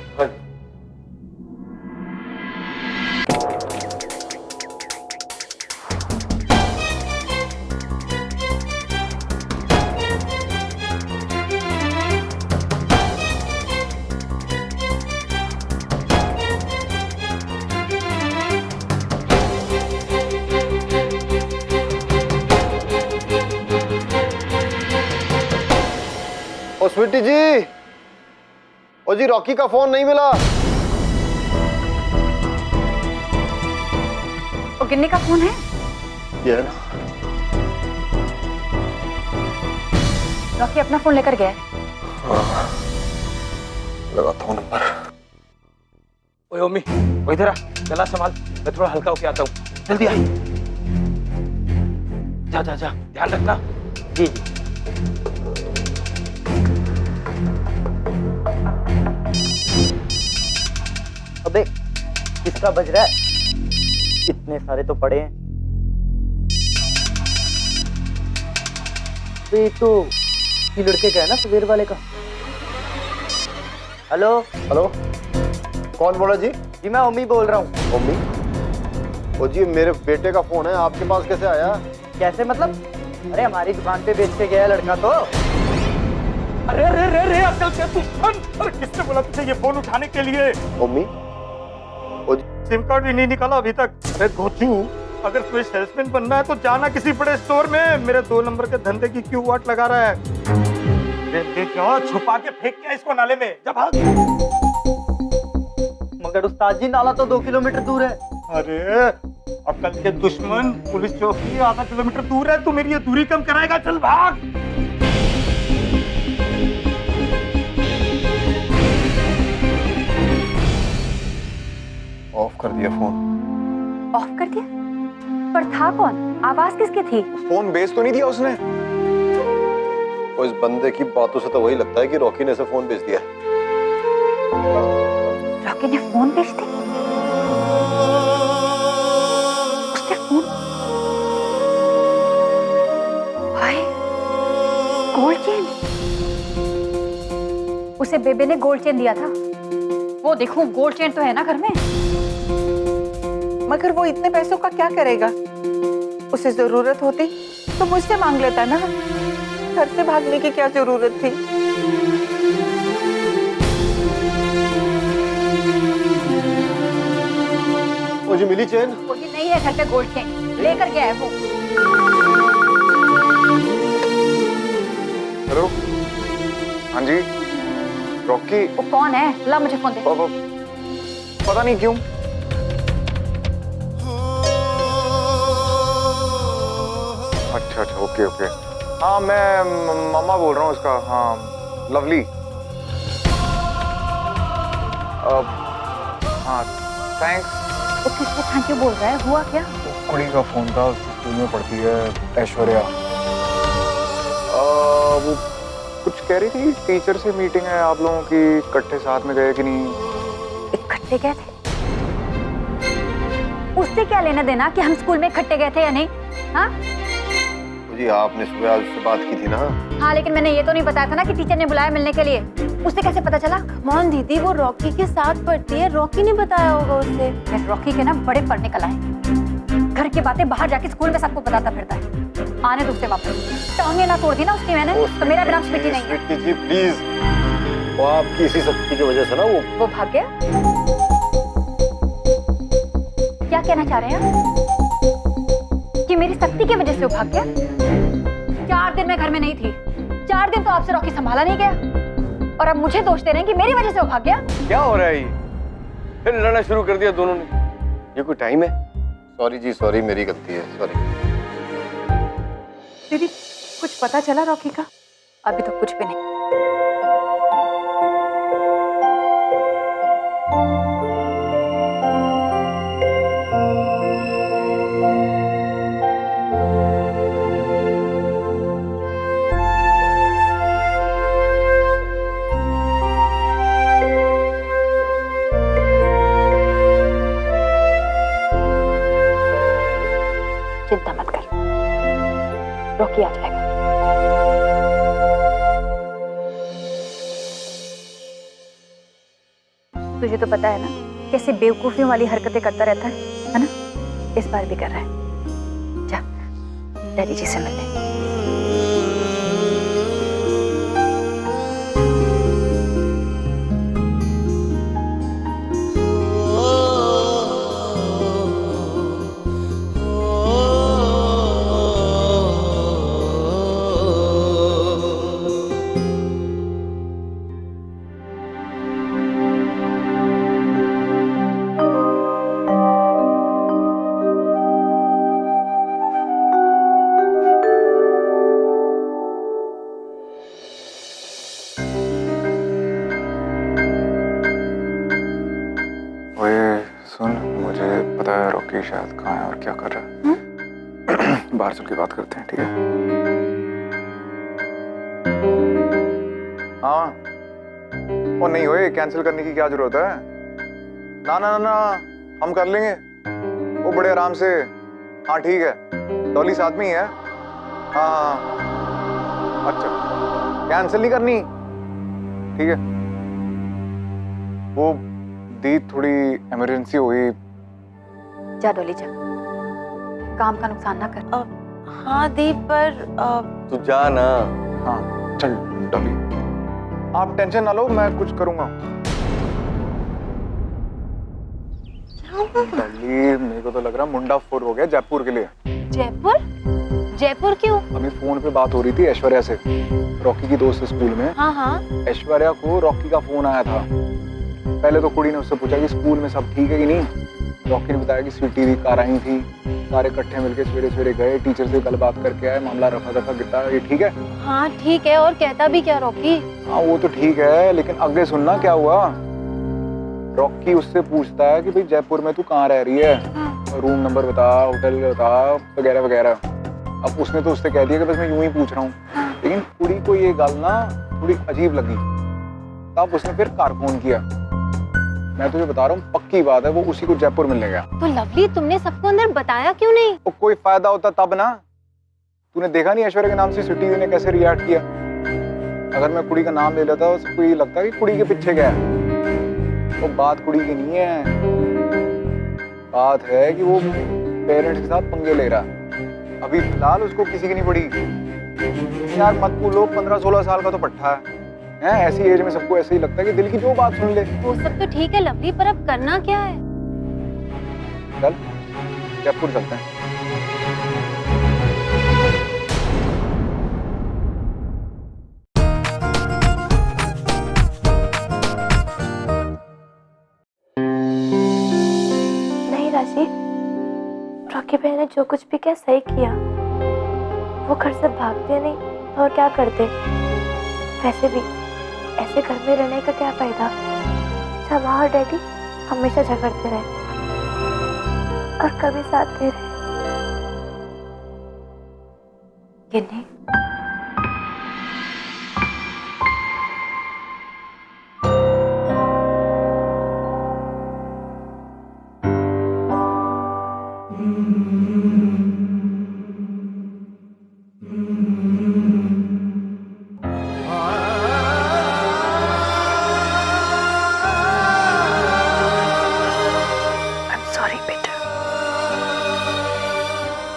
[SPEAKER 5] ओ स्वीटी जी, ओ जी रॉकी का फोन नहीं मिला।
[SPEAKER 2] ओ गिन्नी का फोन है?
[SPEAKER 5] ये है ना।
[SPEAKER 2] रॉकी अपना फोन लेकर गया है।
[SPEAKER 5] हाँ, लगाता हूँ नंबर।
[SPEAKER 11] ओए मम्मी, वो इधर आ, गला संभाल, मैं थोड़ा हल्का होके आता हूँ। जल्दी आ। जा जा जा, ध्यान रखना। जी जी।
[SPEAKER 13] अबे किसका बज रहा है? इतने सारे तो पड़े हैं। तो ये तो ये लड़के का है ना, सवेर वाले का। हेलो
[SPEAKER 5] हेलो, कौन बोला जी?
[SPEAKER 13] जी मैं अम्मी बोल रहा हूँ।
[SPEAKER 5] मम्मी? ओ जी मेरे बेटे का फोन है, आपके पास कैसे आया?
[SPEAKER 13] कैसे मतलब? अरे हमारी दुकान पे बेच के गया लड़का तो।
[SPEAKER 11] अरे अरे अरे अरे, अकल से तू सुन। अरे किसने बोला तुझे ये फोन उठाने के लिए?
[SPEAKER 5] मम्मी?
[SPEAKER 11] सिम कार्ड भी नहीं निकाला अभी तक। अरे गोचू, अगर तुझे सेल्समैन बनना है तो जाना किसी बड़े स्टोर में। मेरे 2 नंबर के धंधे की क्यों वाट लगा रहा है? क्यों छुपा के फेंक क्या इसको नाले में? जब भाग।
[SPEAKER 13] मगर उस्ताद जी, नाला तो 2 किलोमीटर दूर है।
[SPEAKER 11] अरे अकल के दुश्मन, पुलिस चौकी आधा किलोमीटर दूर है। तू मेरी ये दूरी कम कराएगा? चल भाग।
[SPEAKER 5] ऑफ कर दिया फोन।
[SPEAKER 2] ऑफ कर दिया? पर था कौन? आवाज किसकी थी?
[SPEAKER 12] फोन बेच तो नहीं दिया उसने?
[SPEAKER 5] और इस बंदे की बातों से तो वही लगता है कि रॉकी ने इसे फोन बेच दिया है।
[SPEAKER 2] रॉकी ने फोन बेच दिया? उसने फोन? भाई, गोल्ड चेन? उसे बेबे ने गोल्ड चेन दिया था। वो देखो, गोल्ड चेन तो है ना घर में।
[SPEAKER 10] मगर वो इतने पैसों का क्या करेगा? उसे जरूरत होती तो मुझसे मांग लेता ना। घर से भागने की क्या जरूरत थी?
[SPEAKER 5] मुझे मिली चेन?
[SPEAKER 2] वो जी नहीं है घर पे गोल्ड चेन, लेकर गया है वो।
[SPEAKER 12] हेलो, हाँ जी, रॉकी।
[SPEAKER 2] वो कौन है? ला मुझे फोन दे।
[SPEAKER 12] पता नहीं क्यों। अच्छा अच्छा, ओके ओके। हाँ मैं मामा बोल रहा हूँ उसका। हाँ लवली। हाँ थैंक्स।
[SPEAKER 2] वो किसको थैंक यू बोल रहा है? हुआ क्या?
[SPEAKER 12] कुड़ी का फोन था, स्कूल में पढ़ती है ऐश्वर्या। वो कुछ कह रही थी टीचर से मीटिंग है आप लोगों की, इकट्ठे साथ में गए कि नहीं?
[SPEAKER 2] इकट्ठे गए थे? उससे क्या लेना देना कि हम स्कूल में इकट्ठे गए थे या नहीं? हाँ
[SPEAKER 5] जी आपने सुबह उससे बात की थी ना।
[SPEAKER 2] हाँ लेकिन मैंने ये तो नहीं बताया था ना कि टीचर ने बुलाया मिलने के लिए। उससे कैसे पता चला?
[SPEAKER 6] मोहन दीदी वो रॉकी के साथ पढ़ती है, रॉकी ने बताया होगा उससे।
[SPEAKER 2] मैं रॉकी के ना बड़े पढ़ने कला है, घर की बातें बाहर जाके स्कूल में सबको बताता फिरता है। आने दो उससे वापस। टांगे ना तोड़ दी ना उसकी मैंने तो मेरा बिना स्वीटी नहीं है।
[SPEAKER 5] स्वीटी जी प्लीज, वो आपकी इसी शक्ति की वजह से ना वो
[SPEAKER 2] भाग गया। क्या कहना चाह रहे हैं कि मेरी शक्ति की वजह से वो भाग गया? 4 दिन मैं घर में नहीं थी, 4 दिन तो आपसे रॉकी संभाला नहीं गया, और अब मुझे दोष दे रहे हैं कि मेरी वजह से वो भाग गया।
[SPEAKER 4] क्या हो रहा है ये? फिर लड़ना शुरू कर दिया दोनों ने। ये कोई टाइम है?
[SPEAKER 5] सॉरी जी सॉरी, मेरी गलती है, सॉरी।
[SPEAKER 3] दीदी कुछ पता चला रॉकी का?
[SPEAKER 2] अभी तो कुछ भी नहीं। चिंता मत कर, रॉकी आ जाएगा। तुझे तो पता है ना कैसे बेवकूफियों वाली हरकतें करता रहता है ना? इस बार भी कर रहा है। जा डैडी जी से मिल ले।
[SPEAKER 12] शायद कहाँ है और क्या कर रहा है। बाहर चल के बात करते हैं, ठीक है? हाँ वो नहीं हुए, कैंसिल करने की क्या जरूरत है? ना ना ना ना, हम कर लेंगे वो बड़े आराम से। हाँ ठीक है, डॉली साथ में ही है। हाँ हाँ अच्छा, कैंसिल नहीं करनी, ठीक है? वो दी थोड़ी इमरजेंसी हो गई।
[SPEAKER 2] जा डोली जा, काम का नुकसान ना कर।
[SPEAKER 6] हाँ दी पर
[SPEAKER 4] तू जा ना।
[SPEAKER 12] हाँ चल डॉली, आप टेंशन ना लो, मैं कुछ करूंगा। डॉली मेरे को तो लग रहा मुंडा फोड़ हो गया जयपुर के लिए।
[SPEAKER 6] जयपुर? जयपुर क्यों?
[SPEAKER 12] अभी फोन पे बात हो रही थी ऐश्वर्या से, रॉकी की दोस्त स्कूल में।
[SPEAKER 6] हाँ हाँ।
[SPEAKER 12] ऐश्वर्या को रॉकी का फोन आया था। पहले तो कुड़ी ने उससे पूछा कि स्कूल में सब ठीक है कि नहीं। रॉकी ने बताया कि स्वीटी भी कार आई थी, सारे इकट्ठे मिलके सवेरे सवेरे गए, टीचर से कल बात करके आए, मामला रफा दफा गिरता। ये ठीक है?
[SPEAKER 6] हाँ ठीक है, और कहता भी क्या रॉकी?
[SPEAKER 12] हाँ वो तो ठीक है, लेकिन आगे सुनना क्या हुआ। रॉकी उससे पूछता है कि भाई जयपुर में तू कहाँ रह रही है, रूम नंबर बता, होटल बता, वगैरह वगैरह। अब उसने तो उससे कह दिया कि बस मैं यूं ही पूछ रहा हूँ, लेकिन कुड़ी को ये गल ना थोड़ी अजीब लगी। तब उसने फिर कार फोन किया। मैं तुझे बता रहा हूँ पक्की बात है, वो उसी को जयपुर मिलने गया।
[SPEAKER 6] तो लवली तुमने सबको अंदर बताया क्यों नहीं?
[SPEAKER 12] तो कोई फायदा होता तब ना। तूने देखा नहीं ऐश्वर्या के नाम से सिटी ने कैसे रिएक्ट किया? अगर मैं कुड़ी का नाम ले लेता तो सबको ये लगता कि कुड़ी के पीछे गया। वो बात कुड़ी की नहीं है, बात है कि वो पेरेंट्स के साथ पंगे ले रहा। अभी फिलहाल उसको किसी की नहीं पड़ी। यार मत बोलो, 15-16 साल का तो पट्टा है। ऐसी एज में सबको ऐसे ही लगता है कि दिल की जो बात सुन ले।
[SPEAKER 6] वो सब तो ठीक है लवली, पर अब करना क्या है?
[SPEAKER 12] चल जयपुर चलते हैं।
[SPEAKER 6] पाजी, रॉकी भाई ने जो कुछ भी किया सही किया। वो घर से भागते नहीं तो और क्या करते। वैसे भी ऐसे घर में रहने का क्या फायदा जब माँ और डैडी हमेशा झगड़ते रहे और कभी साथ दे रहे। गिन्नी,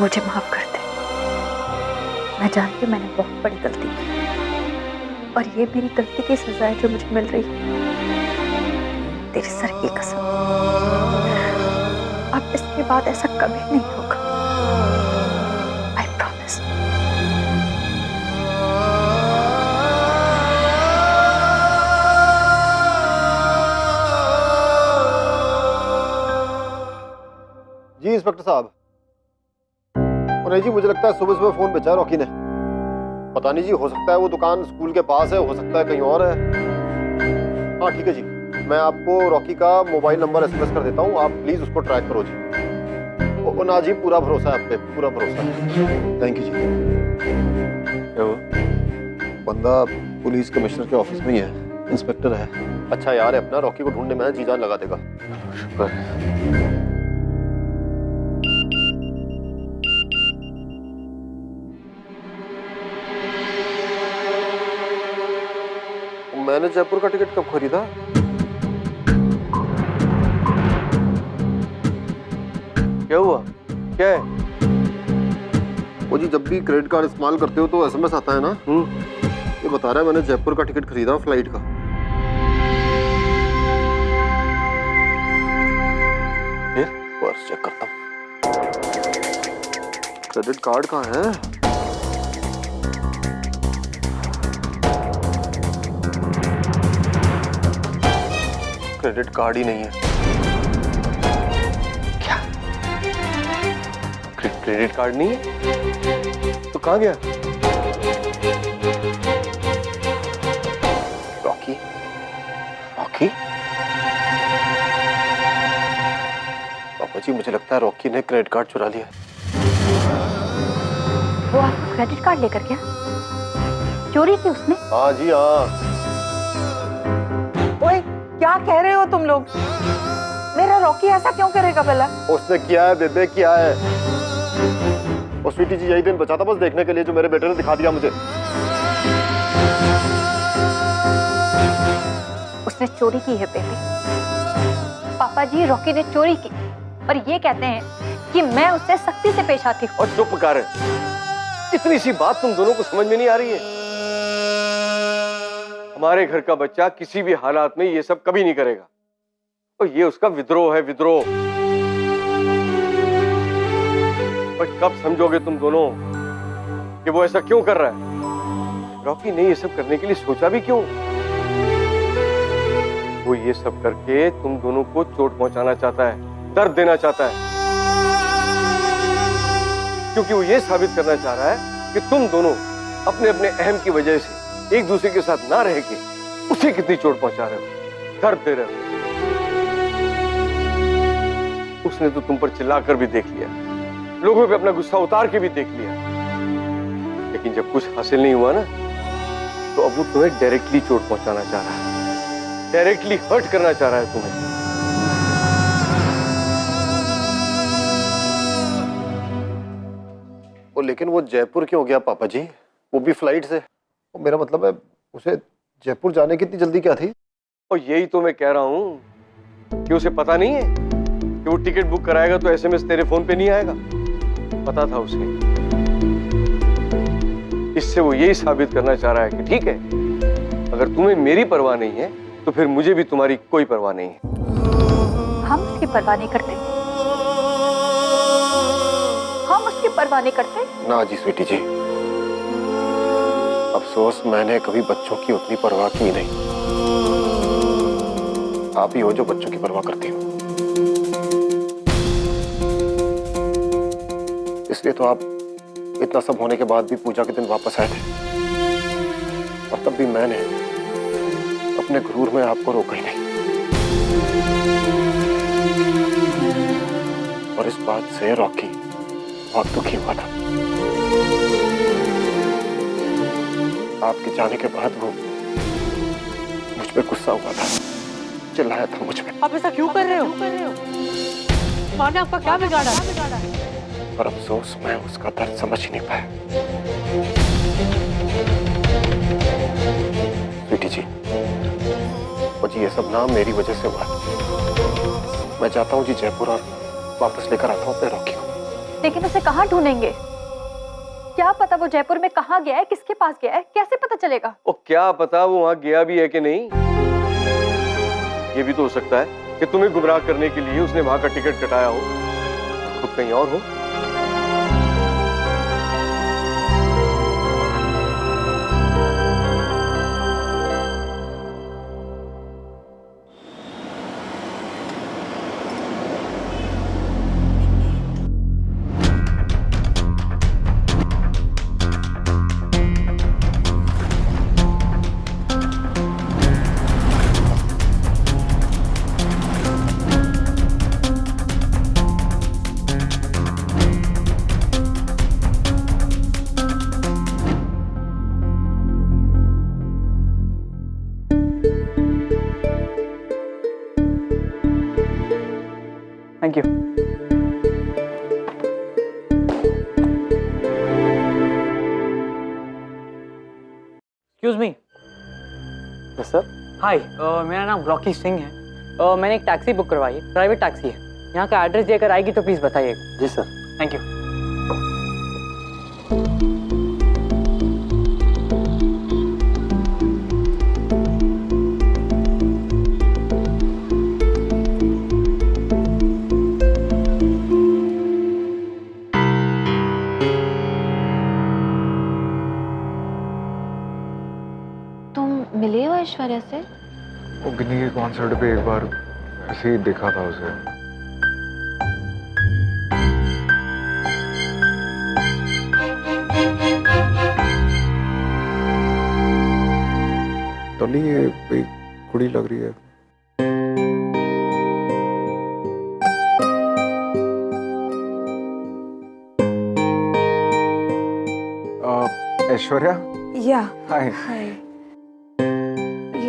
[SPEAKER 2] मुझे माफ कर दे। मैं जानती हूँ मैंने बहुत बड़ी गलती की और ये मेरी गलती की सजा है जो मुझे मिल रही है। तेरे सर की कसम, अब इसके बाद ऐसा कभी नहीं होगा। I promise.
[SPEAKER 5] जी इंस्पेक्टर साहब। नहीं जी, मुझे लगता है सुबह सुबह फोन बेचा है रॉकी ने। पता नहीं जी, हो सकता है वो दुकान स्कूल के पास है, हो सकता है कहीं और है। हाँ ठीक है जी, मैं आपको रॉकी का मोबाइल नंबर एसएमएस कर देता हूँ, आप प्लीज उसको ट्रैक करो जी। ना जी, पूरा भरोसा है आप पे, पूरा भरोसा है। थैंक यू जी। बंदा पुलिस कमिश्नर के ऑफिस में ही है, इंस्पेक्टर है। अच्छा यार है अपना, रॉकी को ढूंढने में जी जान लगा देगा। शुक्र है। मैंने जयपुर का टिकट कब खरीदा? क्या हुआ? क्या है? वो जी, जब भी क्रेडिट कार्ड इस्तेमाल करते हो तो एसएमएस आता है ना। ये बता रहा है मैंने जयपुर का टिकट खरीदा फ्लाइट का। फिर पर्स चेक करता हूँ। क्रेडिट कार्ड कहाँ है? क्रेडिट कार्ड ही नहीं है। क्या? क्रेडिट कार्ड नहीं है? तो कहाँ गया? रॉकी? रॉकी? पापा जी, मुझे लगता है रॉकी ने क्रेडिट कार्ड चुरा लिया।
[SPEAKER 2] वो आपको क्रेडिट कार्ड लेकर गया? चोरी की उसने?
[SPEAKER 5] हाँ जी हाँ।
[SPEAKER 3] ओए, क्या कह रहे हो तुम लोग? मेरा रॉकी ऐसा क्यों करेगा भला?
[SPEAKER 5] उसने किया है बेबे, किया है। और स्वीटी जी यही दिन बचा था बस देखने के लिए, जो मेरे बेटे ने दिखा दिया मुझे।
[SPEAKER 2] उसने चोरी की है बेबी। पापा जी, रॉकी ने चोरी की और ये कहते हैं कि मैं उससे सख्ती से पेश आती हूँ।
[SPEAKER 4] और चुप कर, इतनी सी बात तुम दोनों को समझ में नहीं आ रही है? हमारे घर का बच्चा किसी भी हालात में ये सब कभी नहीं करेगा, और ये उसका विद्रोह है, विद्रोह। पर कब समझोगे तुम दोनों कि वो ऐसा क्यों कर रहा है? रॉकी ने ये सब करने के लिए सोचा भी क्यों? वो ये सब करके तुम दोनों को चोट पहुंचाना चाहता है, दर्द देना चाहता है, क्योंकि वो ये साबित करना चाह रहा है कि तुम दोनों अपने अपने अहम की वजह से एक दूसरे के साथ ना रह के उसे कितनी चोट पहुंचा रहे हो, दर्द दे रहे हो। उसने तो तुम पर चिल्लाकर भी देख लिया, लोगों पे अपना गुस्सा उतार के भी देख लिया, लेकिन जब कुछ हासिल नहीं हुआ ना, तो अब वो तुम्हें डायरेक्टली चोट पहुंचाना चाह रहा है, डायरेक्टली हर्ट करना चाह रहा है तुम्हें।
[SPEAKER 5] वो लेकिन वो जयपुर क्यों गया पापा जी? वो भी फ्लाइट से? मेरा मतलब है उसे जयपुर जाने की इतनी जल्दी क्या थी?
[SPEAKER 4] और यही तो मैं कह रहा हूं कि उसे पता नहीं है कि वो टिकट बुक कराएगा तो एसएमएस तेरे फोन पे नहीं आएगा। पता था उसे। इससे वो यही साबित करना चाह रहा है कि ठीक है, अगर तुम्हें मेरी परवाह नहीं है तो फिर मुझे भी तुम्हारी कोई परवाह नहीं है।
[SPEAKER 2] हम उसकी परवाह नहीं करते, हम उसकी परवाह नहीं करते।
[SPEAKER 5] ना जी स्वीटी जी, अफसोस मैंने कभी बच्चों की उतनी परवाह की नहीं। आप ही हो जो बच्चों की परवाह करती हो। इसलिए तो आप इतना सब होने के बाद भी पूजा के दिन वापस आए थे, और तब भी मैंने अपने गुरूर में आपको रोका ही नहीं। और इस बात से रॉकी बहुत दुखी हुआ था। आपके जाने के बाद वो मुझ पे गुस्सा हुआ था, चिल्लाया था मुझ पे।
[SPEAKER 7] आप ऐसा क्यों कर रहे हो? माँ ने आपका क्या बिगाड़ा?
[SPEAKER 5] पर अफसोस मैं उसका दर्द समझ ही नहीं पाया। स्वीटी जी, मुझे ये सब ना मेरी वजह से हुआ। मैं चाहता हूँ जी जयपुर और वापस लेकर आता हूँ अपने रॉकी को।
[SPEAKER 2] लेकिन उसे कहाँ ढूंढेंगे? क्या पता वो जयपुर में कहाँ गया है, किसके पास गया है, कैसे पता चलेगा?
[SPEAKER 4] ओ क्या पता वो वहां गया भी है कि नहीं। ये भी तो हो सकता है कि तुम्हें गुमराह करने के लिए उसने वहां का टिकट कटाया हो, खुद कहीं और हो।
[SPEAKER 7] Thank you. Excuse me.
[SPEAKER 4] Yes sir.
[SPEAKER 7] Hi, मेरा नाम रॉकी सिंह है। मैंने एक टैक्सी बुक करवाई है, प्राइवेट टैक्सी है। यहाँ का एड्रेस देकर आएगी तो प्लीज बताइएगा।
[SPEAKER 4] जी सर।
[SPEAKER 7] Thank you.
[SPEAKER 1] मिले हो ऐश्वर्या से?
[SPEAKER 12] वो गिन्नी के कॉन्सर्ट पे एक बार ऐसे ही देखा था उसे। डॉली, ये कोई कुड़ी लग रही है। ऐश्वर्या।
[SPEAKER 8] या
[SPEAKER 12] हाय।
[SPEAKER 8] हाय,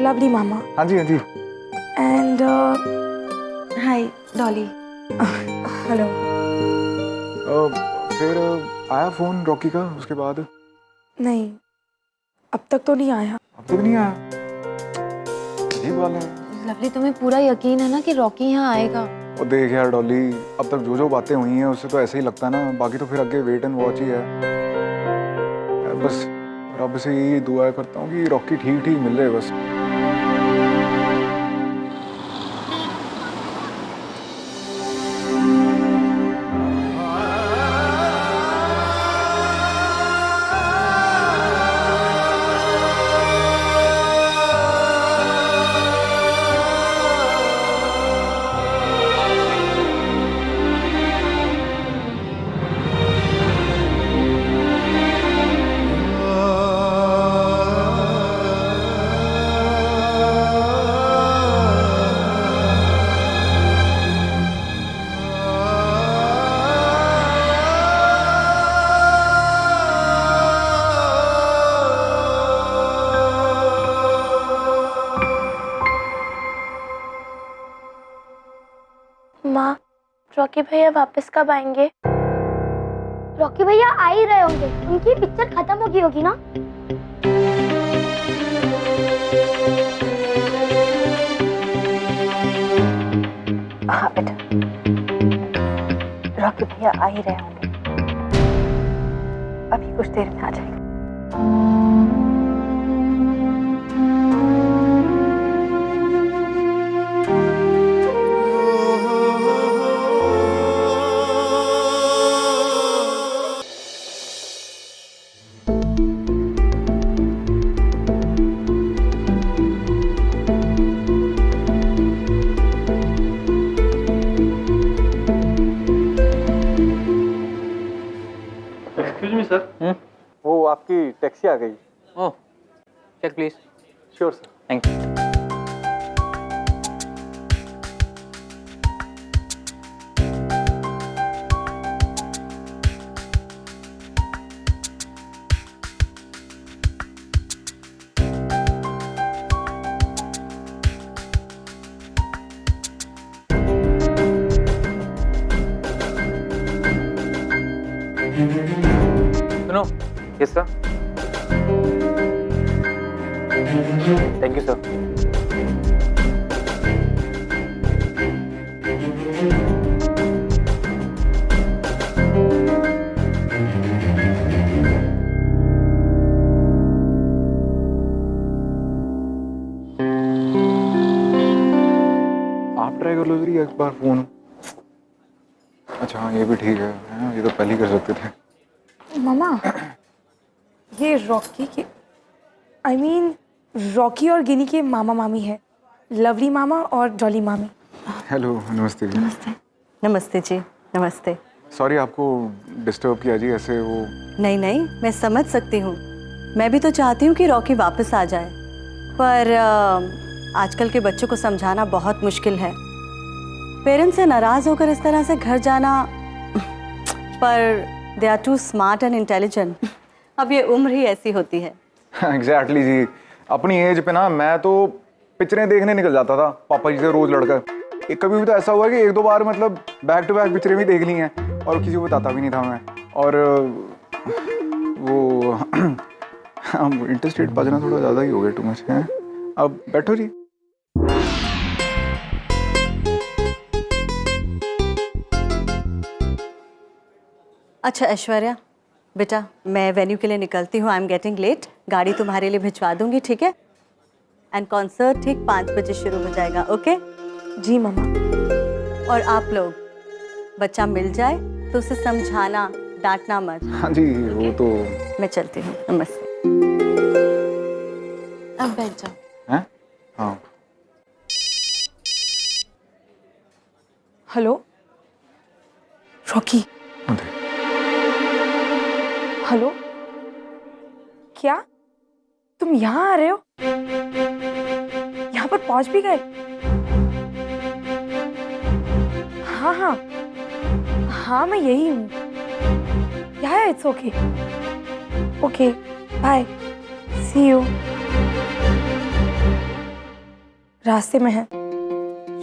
[SPEAKER 8] लवली मामा।
[SPEAKER 12] हाँ जी, हाँ जी।
[SPEAKER 8] And hi Dolly. हेलो।
[SPEAKER 12] फिर आया फोन रॉकी का उसके बाद?
[SPEAKER 8] नहीं, अब तक तो नहीं आया।
[SPEAKER 12] अब तक नहीं आया? अजीब बात है।
[SPEAKER 1] लवली, तुम्हें पूरा यकीन है ना कि रॉकी यहाँ आएगा?
[SPEAKER 12] वो देख यार डॉली, अब तक जो जो बातें हुई हैं उससे तो ऐसे ही लगता है ना। बाकी तो फिर आगे वेट एंड वॉच ही है। बस रब से यही दुआ करता हूँ कि रॉकी ठीक ठीक मिल रहे बस।
[SPEAKER 6] माँ, रॉकी भैया वापस कब आएंगे?
[SPEAKER 14] रॉकी भैया आ ही रहे होंगे, उनकी पिक्चर खत्म हो गई होगी ना।
[SPEAKER 2] हाँ बेटा, रॉकी भैया आ ही रहे होंगे, अभी कुछ देर में आ जाएंगे।
[SPEAKER 12] टैक्सी आ गई।
[SPEAKER 7] Oh, check please.
[SPEAKER 12] Sure sir.
[SPEAKER 7] Thank you. सुनो।
[SPEAKER 12] Yes sir.
[SPEAKER 7] Thank you sir.
[SPEAKER 12] आप ट्राई कर लो जरा एक बार फोन। अच्छा हाँ, ये भी ठीक है, ये तो पहले ही कर सकते थे।
[SPEAKER 8] मामा, ये रॉकी के रॉकी और गिनी के मामा मामी है, लवली मामा और डॉली मामी।
[SPEAKER 12] हेलो, नमस्ते जी।
[SPEAKER 15] नमस्ते। नमस्ते जी, नमस्ते।
[SPEAKER 12] सॉरी आपको डिस्टर्ब किया जी, ऐसे वो।
[SPEAKER 15] नहीं नहीं, मैं समझ सकती हूँ। मैं भी तो चाहती हूँ कि रॉकी वापस आ जाए, पर आजकल के बच्चों को समझाना बहुत मुश्किल है। पेरेंट्स से नाराज़ होकर इस तरह से घर जाना, पर they are too smart and intelligent. अब ये उम्र ही ऐसी होती है।
[SPEAKER 12] एग्जैक्टली जी, अपनी एज पे ना मैं तो पिक्चरें देखने निकल जाता था पापा जी से रोज लड़कर। एक कभी भी तो ऐसा हुआ कि एक दो बार मतलब बैक टू बैक पिक्चरें भी देख ली हैं और किसी को बताता भी नहीं था मैं। और वो अब इंटरेस्ट रेट बजना थोड़ा ज़्यादा ही हो गया, टू मच है। अब बैठो जी।
[SPEAKER 15] अच्छा ऐश्वर्या बेटा, मैं वेन्यू के लिए निकलती हूँ। I am getting late. गाड़ी तुम्हारे लिए भिजवा दूंगी, ठीक है? एंड कॉन्सर्ट ठीक 5 बजे शुरू हो जाएगा। ओके
[SPEAKER 8] जी मम्मा।
[SPEAKER 15] और आप लोग, बच्चा मिल जाए तो उसे समझाना, डांटना मत।
[SPEAKER 12] हाँ जी, वो तो।
[SPEAKER 15] मैं चलती हूँ, नमस्ते।
[SPEAKER 9] अब बैठ जाओ।
[SPEAKER 12] हैं? हाँ।
[SPEAKER 8] Hello Rocky. हेलो, क्या तुम यहाँ आ रहे हो? यहाँ पर पहुंच भी गए? हाँ हाँ हाँ, मैं यही हूँ। Yeah it's okay. Okay bye, see you. रास्ते में है,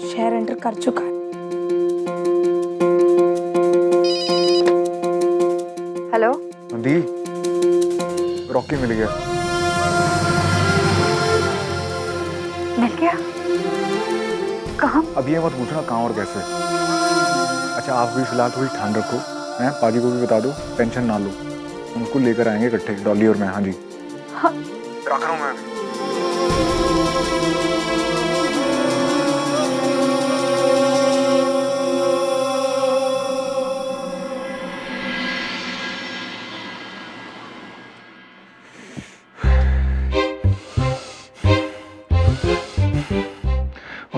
[SPEAKER 8] शहर एंटर कर चुका है।
[SPEAKER 2] हेलो
[SPEAKER 12] दी, रॉकी मिल गया।
[SPEAKER 2] मिल गया? कहाँ?
[SPEAKER 12] अब ये मत पूछना कहाँ और कैसे। अच्छा आप भी फिलहाल थोड़ी ठान रखो, हैं? पाजी को भी बता दो, टेंशन ना लो। उनको लेकर आएंगे इकट्ठे, डॉली और मैं। हाँ जी।
[SPEAKER 2] हाँ।
[SPEAKER 12] रख रहा हूँ मैं अभी।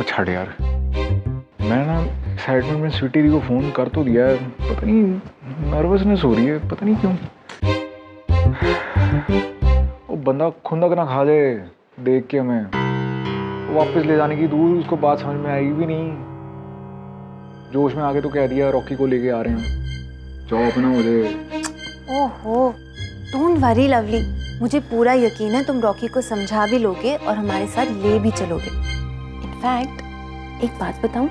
[SPEAKER 12] छड़ यार, मैं ना एक्साइटमेंट में स्वीटी दी को फोन कर तो दिया है, पता नहीं नर्वसनेस हो रही है, पता नहीं क्यों। वो बंदा खुंदक ना खा जाए देख के हमें, वापस ले जाने की दूर, उसको बात समझ में आएगी भी नहीं। जोश में आके तो कह दिया रॉकी को लेके आ रहे हैं, जाओ अपना हो जाए।
[SPEAKER 6] ओहो, डोंट वरी लवली, मुझे पूरा यकीन है तुम रॉकी को समझा भी लोगे और हमारे साथ ले भी चलोगे। इनफैक्ट एक बात बताऊं,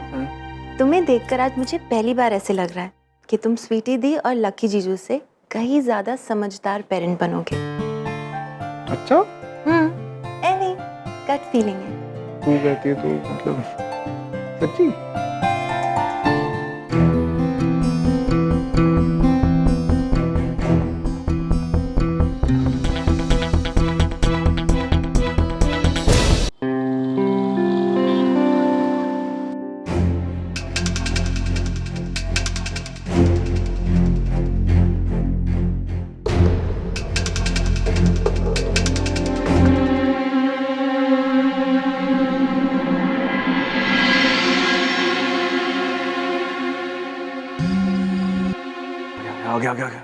[SPEAKER 6] तुम्हें देखकर आज मुझे पहली बार ऐसे लग रहा है कि तुम स्वीटी दी और लकी जीजू से कहीं ज्यादा समझदार पेरेंट बनोगे।
[SPEAKER 12] अच्छा?
[SPEAKER 6] एनी गट फीलिंग है।
[SPEAKER 12] तू कहती है तो मतलब सच्ची? आ गया।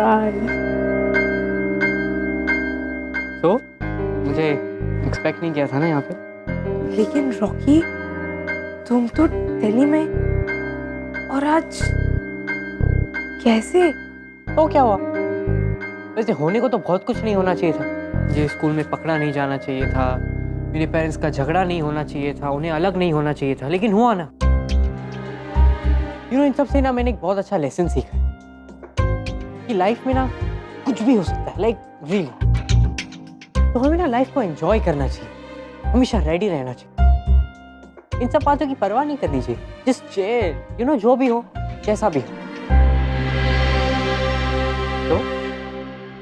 [SPEAKER 8] सरप्राइज।
[SPEAKER 7] तो मुझे एक्सपेक्ट नहीं किया था ना यहाँ पे।
[SPEAKER 8] लेकिन रॉकी, तुम तो दिल्ली में और आज कैसे?
[SPEAKER 7] तो क्या हुआ? वैसे होने को तो बहुत कुछ नहीं होना चाहिए था। मुझे स्कूल में पकड़ा नहीं जाना चाहिए था, मेरे पेरेंट्स का झगड़ा नहीं होना चाहिए था, उन्हें अलग नहीं होना चाहिए था, लेकिन हुआ ना। इन सब से ना मैंने एक बहुत अच्छा लेसन सीखा कि लाइफ में ना कुछ भी हो सकता है, लाइक रियली। तो हमें ना लाइफ को एंजॉय करना चाहिए, हमेशा रेडी रहना चाहिए, इन सब बातों की परवाह नहीं करनी चाहिए। जस्ट चिल, जो भी हो, जैसा भी हो। तो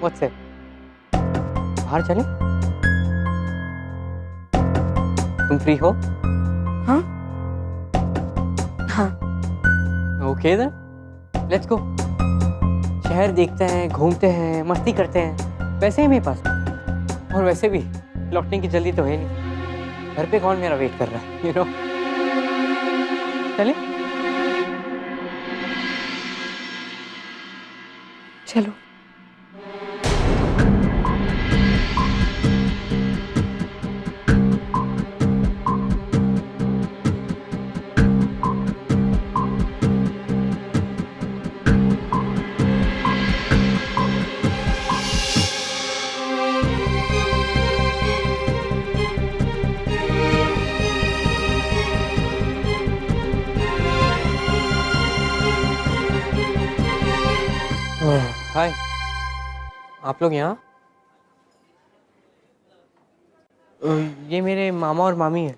[SPEAKER 7] व्हाट्स इट, बाहर चले? तुम फ्री हो?
[SPEAKER 8] हाँ हाँ।
[SPEAKER 7] Okay then let's go. शहर देखते हैं, घूमते हैं, मस्ती करते हैं। पैसे हैं मेरे पास, और वैसे भी लौटने की जल्दी तो है नहीं। घर पे कौन मेरा वेट कर रहा है, चले?
[SPEAKER 8] चलो।
[SPEAKER 7] हाय, आप लोग यहाँ? ये मेरे मामा और मामी हैं,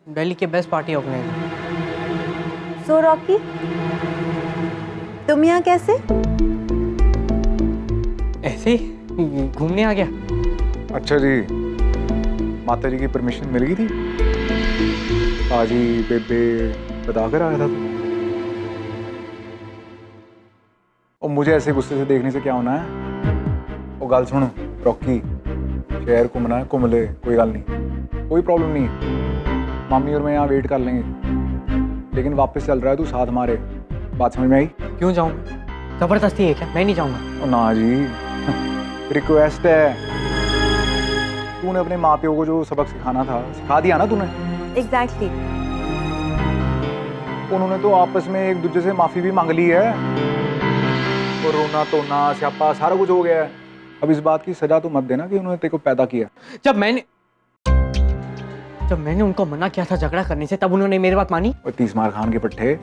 [SPEAKER 7] दिल्ली के बेस्ट पार्टी ऑर्गेनाइजर।
[SPEAKER 15] सो रॉकी, तुम यहाँ कैसे?
[SPEAKER 7] ऐसे ही घूमने आ गया।
[SPEAKER 12] अच्छा जी, माता जी की परमिशन मिल गई थी? पाजी बेबे बता कर आया था तू। और मुझे ऐसे गुस्से से देखने से क्या होना है? और गल सुन रॉकी, शहर घूमना है घूम ले, कोई गल नहीं, कोई प्रॉब्लम नहीं है। मामी और मैं यहाँ वेट कर लेंगे, लेकिन वापस चल रहा है तू साथ हमारे। बात समझ में आई?
[SPEAKER 7] क्यों जाऊँ? जबरदस्ती है क्या? मैं नहीं जाऊँगा।
[SPEAKER 12] ना जी, रिक्वेस्ट है। तूने अपने माँ प्यो को जो सबक सिखाना था सिखा दिया ना तूने।
[SPEAKER 15] एग्जैक्टली।
[SPEAKER 12] उन्होंने तो आपस में एक दूसरे से माफी भी मांग ली है, और रोना धोना स्यापा सारा कुछ हो गया है। अब इस बात की सजा तो मत देना कि उन्होंने तेरे को पैदा किया।
[SPEAKER 7] जब मैंने उनको मना किया था झगड़ा करने से, तब उन्होंने मेरी बात मानी।
[SPEAKER 12] और 30 मार खान के पट्टे,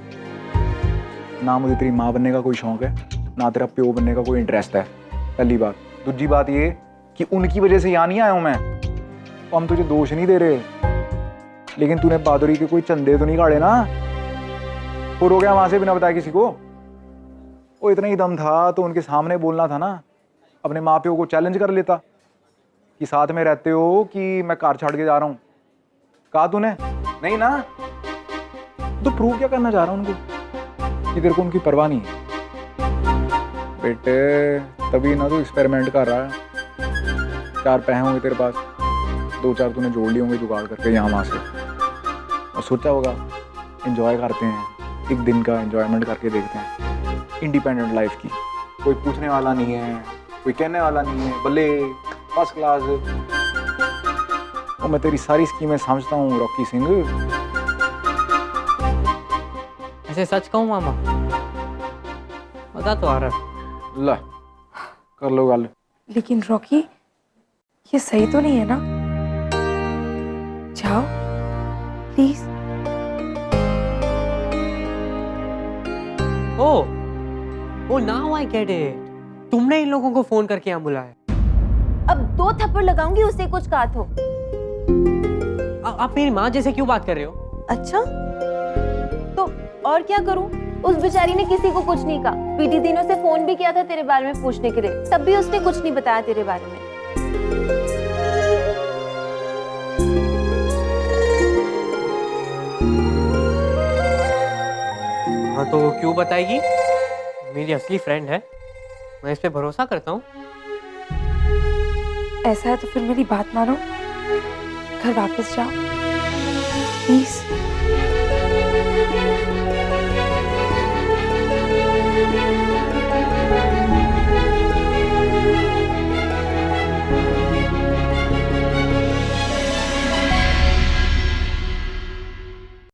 [SPEAKER 12] ना मुझे तेरी माँ बनने का कोई शौक है, ना तेरा प्यो बनने का कोई इंटरेस्ट है, पहली बात। दूसरी बात ये कि उनकी वजह से यहाँ नहीं आया हूँ मैं, तो हम तुझे दोष नहीं दे रहे, लेकिन तूने बहादुरी के कोई चंदे तो नहीं काढ़े ना। और हो गया वहां से बिना बताए किसी को। वो इतना ही दम था तो उनके सामने बोलना था ना, अपने माँ प्यो को चैलेंज कर लेता कि साथ में रहते हो कि मैं कार छाड़ के जा रहा हूँ। कहा तूने? नहीं ना, तो प्रूव क्या करना चाह रहा हूँ उनको कि तेरे को उनकी परवाह नहीं है। बेटे तभी ना तो एक्सपेरिमेंट कर रहा है। 4 पैसे होंगे तेरे पास, 2-4 तूने जोड़ लिए होंगे जुगाड़ करके यहाँ वहाँ से, और सोचा होगा एंजॉय करते हैं, एक दिन का एंजॉयमेंट करके देखते हैं इंडिपेंडेंट लाइफ की। कोई पूछने वाला नहीं है, कोई कहने वाला नहीं है, भले फर्स्ट क्लास। और मैं तेरी सारी स्कीमें समझता हूँ रॉकी सिंह।
[SPEAKER 7] ऐसे सच कहूँ मामा, मजा तो आ रहा है।
[SPEAKER 12] ला कर लो गल।
[SPEAKER 8] लेकिन रॉकी, ये सही तो नहीं है ना? जाओ please.
[SPEAKER 7] Oh now I get it. तुमने इन लोगों को फोन करके यहाँ बुलाया।
[SPEAKER 6] अब 2 थप्पड़ लगाऊंगी उसे कुछ कहा तो।
[SPEAKER 7] आप मेरी माँ जैसे क्यों बात कर रहे हो?
[SPEAKER 6] अच्छा, तो और क्या करूं? उस बेचारी ने किसी को कुछ नहीं कहा। पीटी दिनों से फोन भी किया था तेरे बारे में पूछने के लिए, तब भी उसने कुछ नहीं बताया तेरे बारे में।
[SPEAKER 7] हाँ तो क्यों बताएगी? मेरी असली फ्रेंड है, मैं इस पे भरोसा करता हूँ।
[SPEAKER 8] ऐसा है तो फिर मेरी बात मानो, घर वापस जाओ प्लीज।